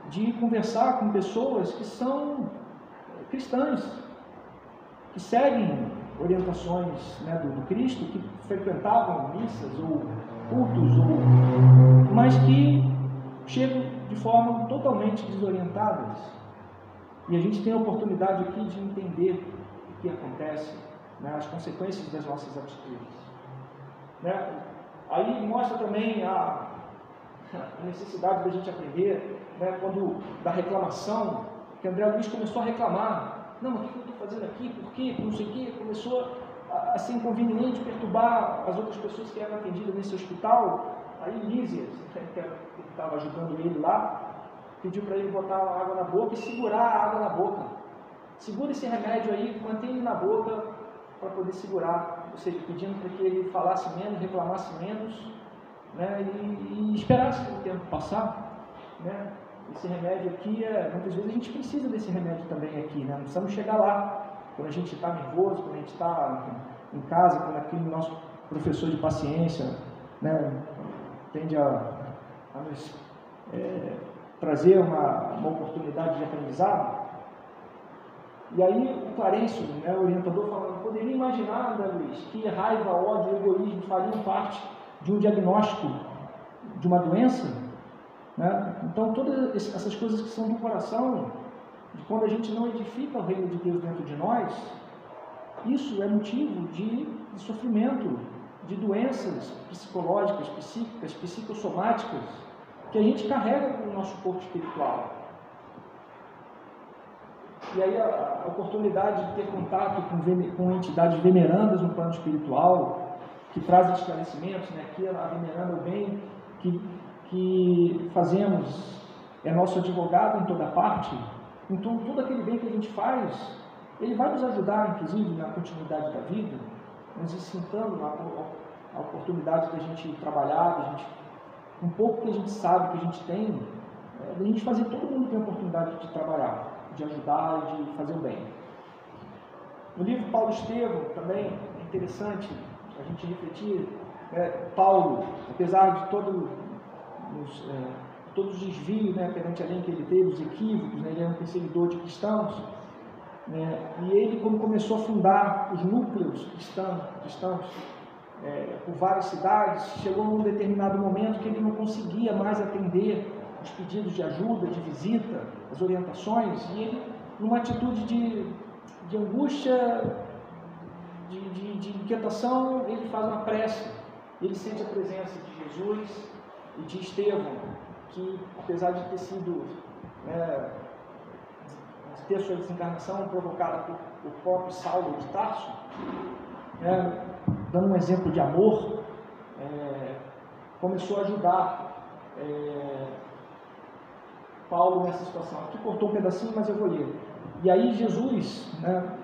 [SPEAKER 2] de conversar com pessoas que são cristãs, que seguem orientações, né, do Cristo, que frequentavam missas ou cultos, mas que chegam de forma totalmente desorientadas. E a gente tem a oportunidade aqui de entender o que acontece, né, as consequências das nossas atitudes. Né? Aí mostra também a necessidade da gente aprender, né, quando da reclamação, que André Luiz começou a reclamar. Não, mas o que eu estou fazendo aqui? Por quê? Não sei o quê. Começou a ser inconveniente, perturbar as outras pessoas que eram atendidas nesse hospital. Aí Lísias, que estava ajudando ele lá, pediu para ele botar água na boca e segurar a água na boca. Segura esse remédio aí, mantém ele na boca para poder segurar. Ou seja, pedindo para que ele falasse menos, reclamasse menos, né, e esperasse o tempo passar, né? Esse remédio aqui, muitas vezes a gente precisa desse remédio também aqui, né? Não precisamos chegar lá quando a gente está nervoso, quando a gente está em casa, quando aquele nosso professor de paciência, né, tende a nos trazer uma oportunidade de aprendizado. E aí o Clarencio, né, o orientador, falando: poderia imaginar, André Luiz, que raiva, ódio e egoísmo fariam parte de um diagnóstico de uma doença? Né? Então, todas essas coisas que são do coração, de quando a gente não edifica o reino de Deus dentro de nós, isso é motivo de sofrimento, de doenças psicológicas, psíquicas, psicossomáticas, que a gente carrega no nosso corpo espiritual. E aí a oportunidade de ter contato com entidades venerandas no plano espiritual, que trazem esclarecimentos, né? Aqui a veneranda, o bem que fazemos, é nosso advogado em toda parte. Então, todo aquele bem que a gente faz, ele vai nos ajudar, inclusive, na continuidade da vida, nos incitando a oportunidade da gente trabalhar, da gente, um pouco que a gente sabe, que a gente tem, da gente fazer. Todo mundo tem a oportunidade de trabalhar, de ajudar, de fazer o bem. No livro Paulo Estevão, também é interessante a gente refletir. Paulo, apesar de todos os desvios, né, perante a lei que ele teve, os equívocos, né, ele era um perseguidor de cristãos, né, e ele, quando começou a fundar os núcleos cristãos por várias cidades, chegou num determinado momento que ele não conseguia mais atender os pedidos de ajuda, de visita, as orientações, e ele, numa atitude de angústia, de inquietação, ele faz uma prece. Ele sente a presença de Jesus e de Estevão, que, apesar de ter sido, de ter sua desencarnação provocada por próprio Saulo de Tarso, dando um exemplo de amor, começou a ajudar Paulo nessa situação. Aqui cortou um pedacinho, mas eu vou ler. E aí Jesus, né,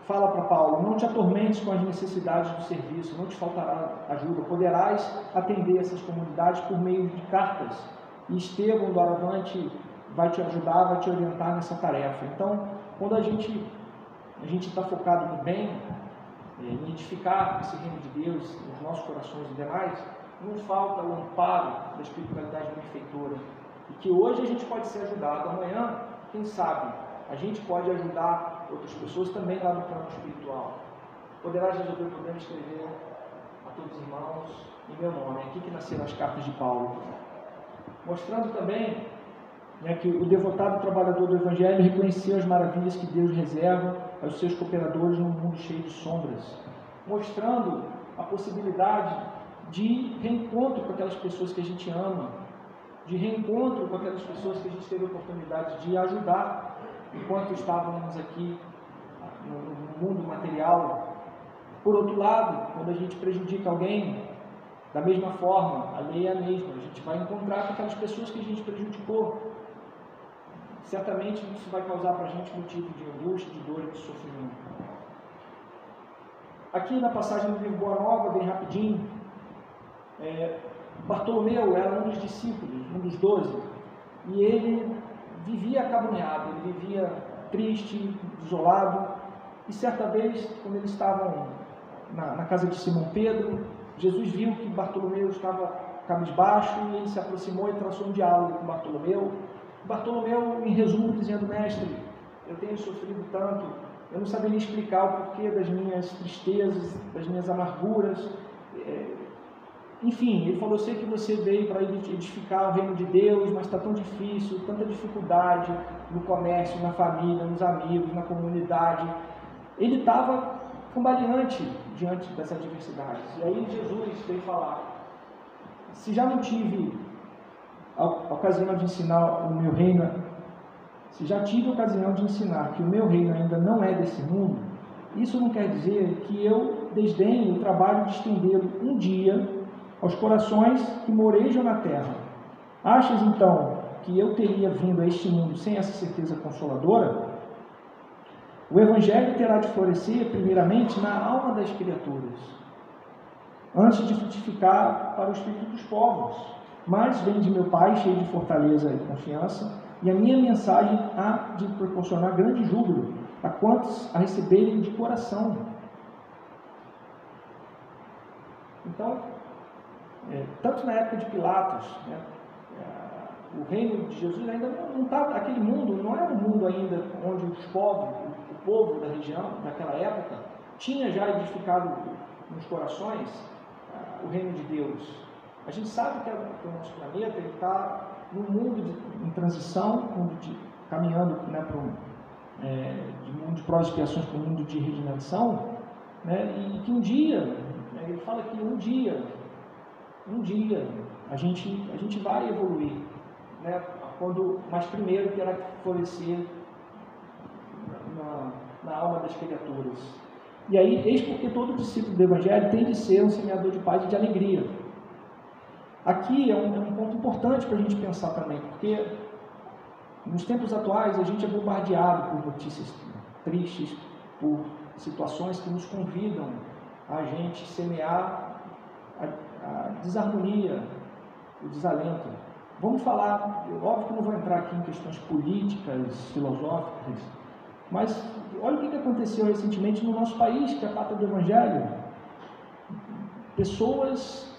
[SPEAKER 2] fala para Paulo: não te atormentes com as necessidades do serviço, não te faltará ajuda, poderás atender essas comunidades por meio de cartas, e Estevão do Aravante vai te ajudar, vai te orientar nessa tarefa. Então, quando a gente está focado no bem, em edificar esse reino de Deus nos nossos corações e demais, não falta o amparo da espiritualidade benfeitora, e que hoje a gente pode ser ajudado, amanhã, quem sabe, a gente pode ajudar outras pessoas também lá no plano espiritual. Poderás resolver o problema, escrever a todos os irmãos em meu nome. É aqui que nasceram as cartas de Paulo, mostrando também, né, que o devotado trabalhador do Evangelho reconheceu as maravilhas que Deus reserva aos seus cooperadores num mundo cheio de sombras, mostrando a possibilidade de reencontro com aquelas pessoas que a gente ama, de reencontro com aquelas pessoas que a gente teve a oportunidade de ajudar enquanto estávamos aqui no mundo material. Por outro lado, quando a gente prejudica alguém, da mesma forma, a lei é a mesma, a gente vai encontrar com aquelas pessoas que a gente prejudicou. Certamente isso vai causar para a gente motivo de angústia, de dor e de sofrimento. Aqui na passagem do livro Boa Nova, bem rapidinho, Bartolomeu era um dos discípulos, um dos 12, e ele vivia acabunhado, ele vivia triste, isolado, e certa vez, quando eles estavam na casa de Simão Pedro, Jesus viu que Bartolomeu estava cabisbaixo, e ele se aproximou e traçou um diálogo com Bartolomeu. Bartolomeu, em resumo, dizendo: mestre, eu tenho sofrido tanto eu não saberia explicar o porquê das minhas tristezas, das minhas amarguras. Enfim, ele falou, eu sei que você veio para edificar o reino de Deus, mas está tão difícil, tanta dificuldade no comércio, na família, nos amigos, na comunidade. Ele estava cambaleante diante dessas adversidades. E aí Jesus veio falar, se já não tive a ocasião de ensinar o meu reino, se já tive a ocasião de ensinar que o meu reino ainda não é desse mundo, isso não quer dizer que eu desdenhe o trabalho de estendê-lo um dia aos corações que morejam na terra. Achas, então, que eu teria vindo a este mundo sem essa certeza consoladora? O Evangelho terá de florescer, primeiramente, na alma das criaturas, antes de frutificar para o espírito dos povos. Mas vem de meu Pai, cheio de fortaleza e confiança, e a minha mensagem há de proporcionar grande júbilo a quantos a receberem de coração. Então, tanto na época de Pilatos, né, o reino de Jesus ainda não estava, aquele mundo não era um mundo ainda onde os povos, o povo da região, daquela época, tinha já edificado nos corações o reino de Deus. A gente sabe que o nosso planeta está num mundo em transição, caminhando, né, de mundo de provas e expiações para um mundo de regeneração, né, e que um dia, né, ele fala que um dia a gente vai evoluir, né, mas primeiro terá que florescer na alma das criaturas. E aí, eis porque todo discípulo do Evangelho tem de ser um semeador de paz e de alegria. Aqui é um ponto importante para a gente pensar também, porque nos tempos atuais a gente é bombardeado por notícias tristes, por situações que nos convidam a gente semear a desarmonia, o desalento. Vamos falar, óbvio que não vou entrar aqui em questões políticas, filosóficas, mas olha o que aconteceu recentemente no nosso país, que é a pátria do Evangelho. Pessoas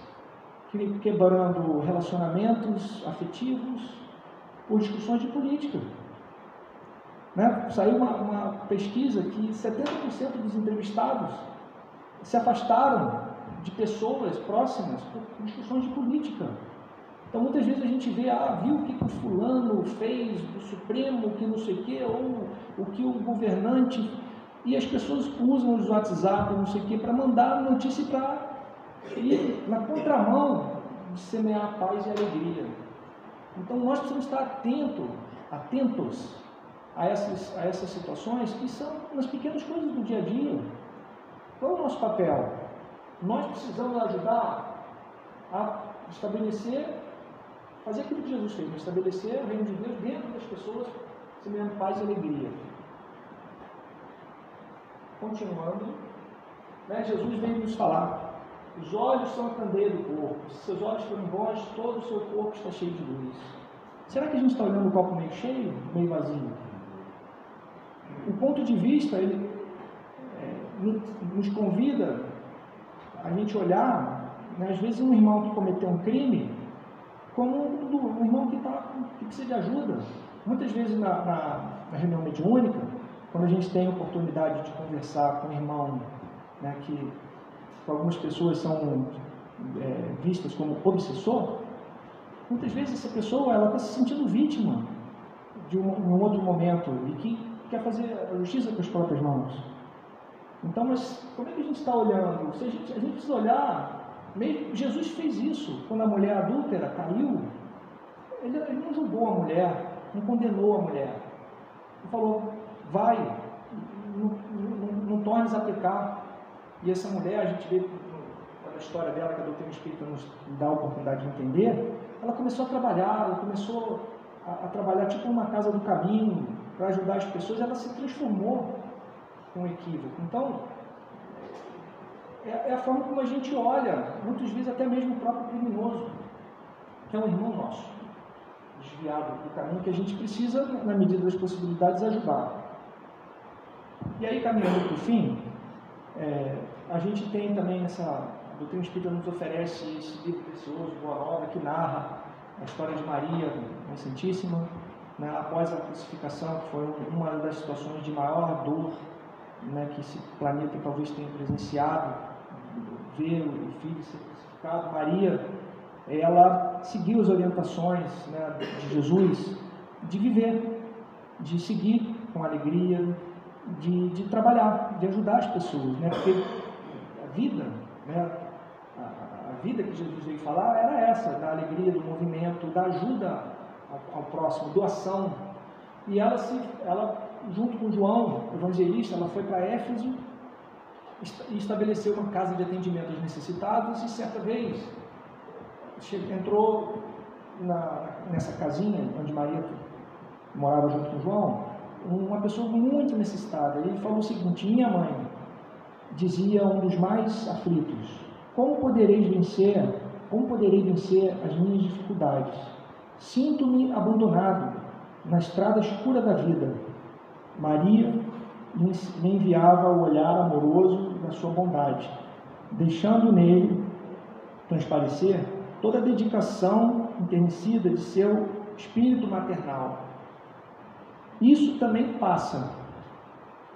[SPEAKER 2] quebrando relacionamentos afetivos por discussões de política. Né? Saiu uma pesquisa que 70% dos entrevistados se afastaram de pessoas próximas por discussões de política. Então, muitas vezes a gente vê, viu o que o fulano fez do Supremo, que não sei o quê, ou o que o governante... E as pessoas usam os WhatsApp, não sei o quê, para mandar notícia para ir na contramão de semear paz e alegria. Então, nós precisamos estar atentos a essas situações que são nas pequenas coisas do dia a dia. Qual é o nosso papel? Nós precisamos ajudar a fazer aquilo que Jesus fez, estabelecer o reino de Deus dentro das pessoas, semeando paz e alegria. Continuando, né, Jesus veio nos falar, os olhos são a candeia do corpo, se seus olhos forem bons, todo o seu corpo está cheio de luz. Será que a gente está olhando o copo meio cheio, meio vazio? O ponto de vista, ele nos convida a gente olhar, né, às vezes um irmão que cometeu um crime, como um irmão que precisa de ajuda. Muitas vezes na reunião mediúnica, quando a gente tem a oportunidade de conversar com um irmão, né, que algumas pessoas são vistas como obsessor, muitas vezes essa pessoa está se sentindo vítima de um outro momento e que quer fazer a justiça com as próprias mãos. Então, mas como é que a gente está olhando? A gente precisa olhar. Mesmo Jesus fez isso. Quando a mulher adúltera caiu, ele não julgou a mulher, não condenou a mulher. Ele falou, vai, não tornes a pecar. E essa mulher, a gente vê a história dela, que a doutrina espírita nos dá a oportunidade de entender, ela começou a trabalhar, ela começou a trabalhar tipo uma casa do caminho, para ajudar as pessoas, ela se transformou com equívoco. Então, é a forma como a gente olha, muitas vezes até mesmo o próprio criminoso, que é um irmão nosso, desviado do caminho, que a gente precisa, na medida das possibilidades, ajudar. E aí, caminhando para o fim, a gente tem também a doutrina espírita nos oferece esse livro precioso, Boa Nova, que narra a história de Maria, Mãe Santíssima, né, após a crucificação, que foi uma das situações de maior dor né, que esse planeta talvez tenha presenciado, ver o Filho ser crucificado, Maria, ela seguiu as orientações, né, de Jesus, de viver, de seguir com alegria, de trabalhar, de ajudar as pessoas, né, porque a vida, né, a vida que Jesus veio falar era essa, da alegria, do movimento, da ajuda ao próximo, doação. E ela, junto com João, evangelista, ela foi para Éfeso e estabeleceu uma casa de atendimento aos necessitados, e certa vez entrou nessa casinha onde Maria morava junto com João, uma pessoa muito necessitada. Ele falou o seguinte: minha mãe, dizia um dos mais aflitos, como poderei vencer as minhas dificuldades? Sinto-me abandonado na estrada escura da vida. Maria lhe enviava o olhar amoroso da sua bondade, deixando nele transparecer toda a dedicação enternecida de seu espírito maternal. Isso também passa,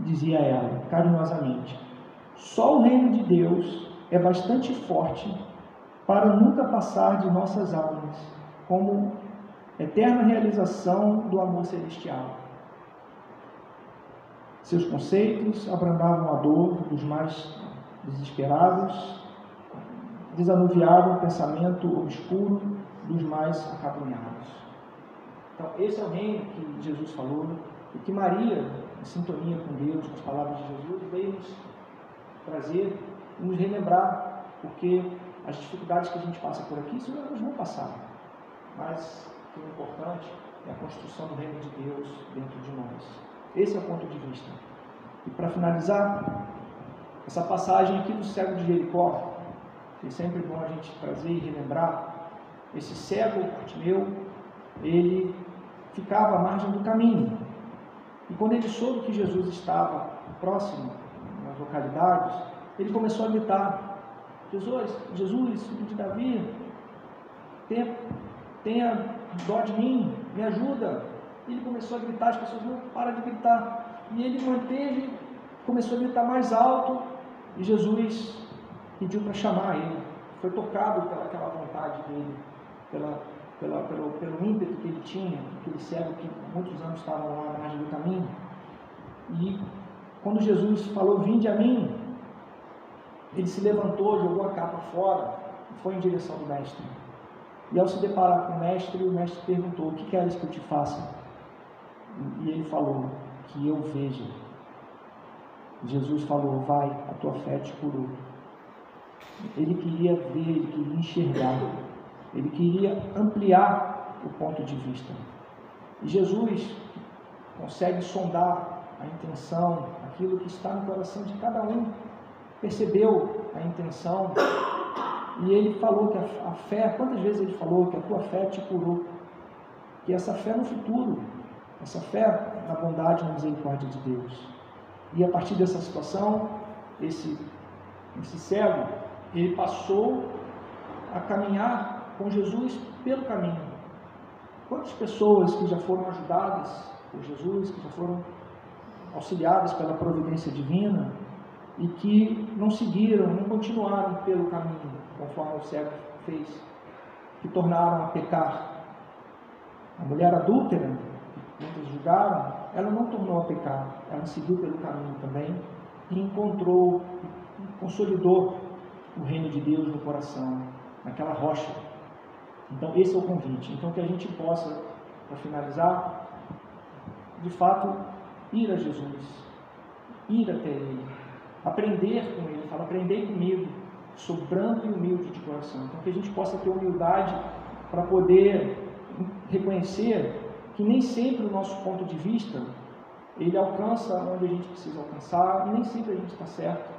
[SPEAKER 2] dizia ela carinhosamente. Só o reino de Deus é bastante forte para nunca passar de nossas almas, como eterna realização do amor celestial. Seus conceitos abrandavam a dor dos mais desesperados, desanuviavam o pensamento obscuro dos mais acabrunhados. Então, esse é o reino que Jesus falou, e que Maria, em sintonia com Deus, com as palavras de Jesus, veio nos trazer e nos relembrar, porque as dificuldades que a gente passa por aqui, isso elas vão passar, mas o importante é a construção do reino de Deus dentro de nós. Esse é o ponto de vista. E para finalizar, essa passagem aqui do cego de Jericó, que é sempre bom a gente trazer e relembrar, esse cego Bartimeu, ele ficava à margem do caminho. E quando ele soube que Jesus estava próximo, nas localidades, ele começou a gritar: Jesus, filho de Davi, tenha dó de mim, me ajuda. Ele começou a gritar, as pessoas não param de gritar. E ele manteve, começou a gritar mais alto, e Jesus pediu para chamar ele. Foi tocado pelaquela vontade dele, pelo ímpeto que ele tinha, aquele cego que muitos anos estava lá na margem do caminho. E quando Jesus falou: vinde a mim, ele se levantou, jogou a capa fora e foi em direção do mestre. E ao se deparar com o mestre perguntou: o que queres que eu te faça? E ele falou: que eu veja. Jesus falou: vai, a tua fé te curou. Ele queria ver, ele queria enxergar, ele queria ampliar o ponto de vista. E Jesus consegue sondar a intenção, aquilo que está no coração de cada um. Percebeu a intenção, e ele falou que a fé, quantas vezes ele falou que a tua fé te curou, que essa fé no futuro, essa fé na bondade e na misericórdia de Deus. E a partir dessa situação, esse cego, ele passou a caminhar com Jesus pelo caminho. Quantas pessoas que já foram ajudadas por Jesus, que já foram auxiliadas pela providência divina, e que não seguiram, não continuaram pelo caminho, conforme o cego fez, que tornaram a pecar. A mulher adúltera, que muitos julgaram, ela não tornou a pecar, ela seguiu pelo caminho também, e encontrou, consolidou o reino de Deus no coração, naquela rocha. Então esse é o convite. Então que a gente possa, para finalizar, de fato, ir a Jesus, ir até Ele, aprender com Ele. Fala: aprendei comigo, sou brando e humilde de coração. Então que a gente possa ter humildade para poder reconhecer que nem sempre o nosso ponto de vista ele alcança onde a gente precisa alcançar, e nem sempre a gente está certo,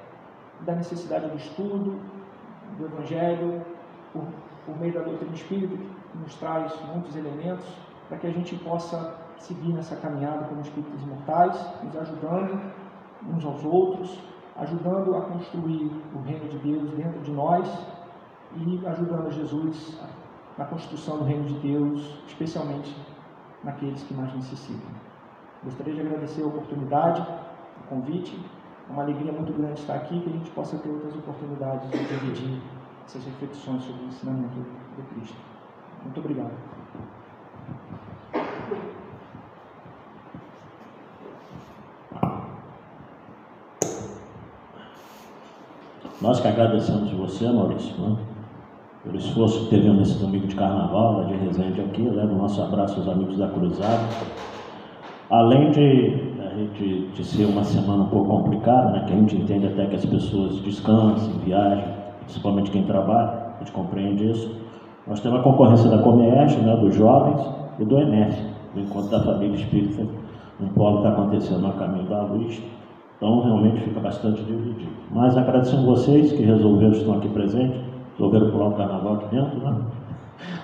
[SPEAKER 2] da necessidade do estudo, do Evangelho, por meio da doutrina espírita, que nos traz muitos elementos, para que a gente possa seguir nessa caminhada como espíritos imortais, nos ajudando uns aos outros, ajudando a construir o reino de Deus dentro de nós e ajudando a Jesus na construção do reino de Deus, especialmente naqueles que mais necessitam. Gostaria de agradecer a oportunidade, o convite, É uma alegria muito grande estar aqui, que a gente possa ter outras oportunidades de dividir essas reflexões sobre o ensinamento do Cristo. Muito obrigado.
[SPEAKER 1] Nós que agradecemos você, Maurício, né, pelo esforço que teve nesse domingo de carnaval, lá de Resende aqui. Leva o nosso abraço aos amigos da Cruzada. Além de ser uma semana um pouco complicada, né, que a gente entende até que as pessoas descansem, viajem, principalmente quem trabalha, a gente compreende isso. Nós temos a concorrência da Comércio, né, dos jovens, e do ENEF, do Encontro da Família Espírita. Um polo está acontecendo no Caminho da Luz. Então, realmente fica bastante dividido. Mas agradecendo vocês que resolveram, estão aqui presentes, resolveram pular o carnaval aqui dentro, né?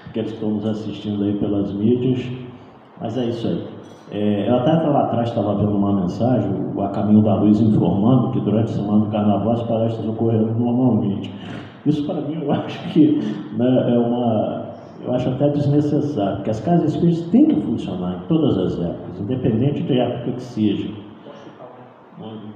[SPEAKER 1] Aqueles que estão nos assistindo aí pelas mídias. Mas é isso aí. Eu até lá atrás estava vendo uma mensagem, o A Caminho da Luz informando que durante a semana do carnaval as palestras ocorreram normalmente. Isso para mim eu acho que, né, eu acho até desnecessário, porque as casas espíritas têm que funcionar em todas as épocas, independente de época que seja.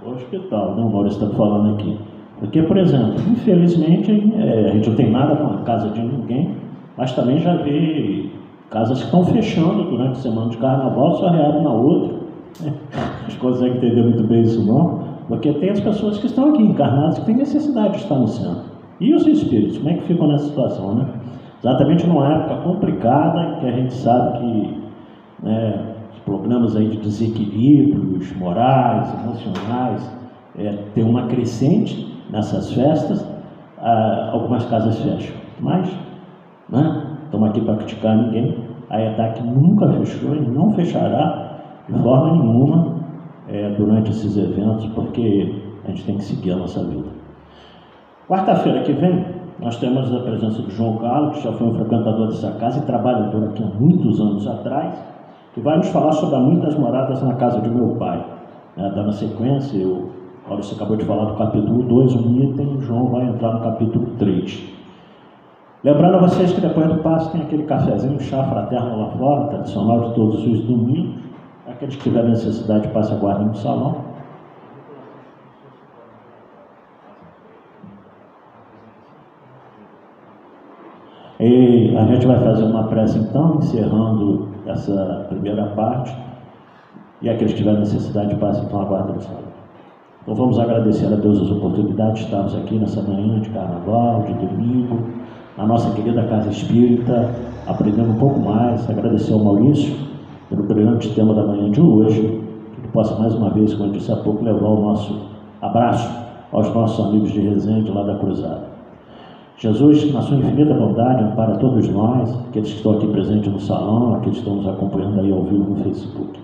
[SPEAKER 1] O hospital, né, o Maurício está falando aqui. Porque, por exemplo, infelizmente, a gente não tem nada com a casa de ninguém, mas também já vi casas que estão fechando durante a semana de carnaval, só reabrem na outra. A gente consegue entender muito bem isso, não? Porque tem as pessoas que estão aqui encarnadas que têm necessidade de estar no centro. E os espíritos, como é que ficam nessa situação, né? Exatamente numa época complicada, em que a gente sabe que, né, problemas aí de desequilíbrios morais, emocionais, tem uma crescente nessas festas. Algumas casas fecham, mas, né, estamos aqui para criticar ninguém. A EDAC nunca fechou e não fechará de forma nenhuma durante esses eventos, porque a gente tem que seguir a nossa vida. Quarta-feira que vem, nós temos a presença do João Carlos, que já foi um frequentador dessa casa e trabalhador aqui há muitos anos atrás, que vai nos falar sobre muitas moradas na casa de meu pai. Dando sequência, o Maurício acabou de falar do capítulo 2, um item, o João vai entrar no capítulo 3. Lembrando a vocês que depois do passo tem aquele cafezinho, chá fraterno lá fora, tradicional de todos os domingos. Aqueles que tiverem necessidade, passem a guarda no salão. E a gente vai fazer uma prece então, encerrando essa primeira parte, e aqueles que tiverem necessidade passem então a guarda do salão. Então vamos agradecer a Deus as oportunidades de estarmos aqui nessa manhã de carnaval, de domingo, na nossa querida Casa Espírita, aprendendo um pouco mais. Agradecer ao Maurício pelo brilhante tema da manhã de hoje, que ele possa mais uma vez, como eu disse há pouco, levar o nosso abraço aos nossos amigos de Resende lá da Cruzada. Jesus, na sua infinita bondade, ampara todos nós, aqueles que estão aqui presentes no salão, aqueles que estão nos acompanhando aí ao vivo no Facebook.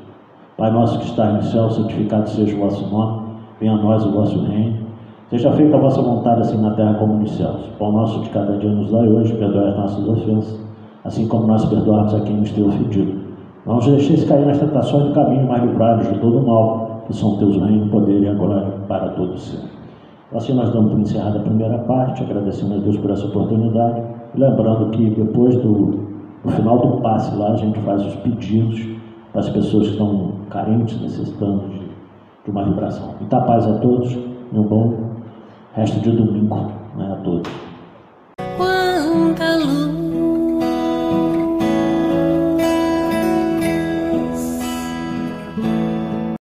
[SPEAKER 1] Pai nosso que está no céu, santificado seja o vosso nome, venha a nós o vosso reino, seja feita a vossa vontade, assim na terra como nos céus. O pão nosso de cada dia nos dai hoje, perdoai as nossas ofensas, assim como nós perdoamos a quem nos tem ofendido. Não nos deixeis cair nas tentações do caminho, mas livrai-nos de todo o mal, que são teus o reino, o poder e a glória para todos sempre. Assim nós damos por encerrada a primeira parte, agradecendo a Deus por essa oportunidade, e lembrando que depois do final do passe lá, a gente faz os pedidos para as pessoas que estão carentes, necessitando de uma vibração. Muita paz a todos e um bom resto de domingo, né, a todos.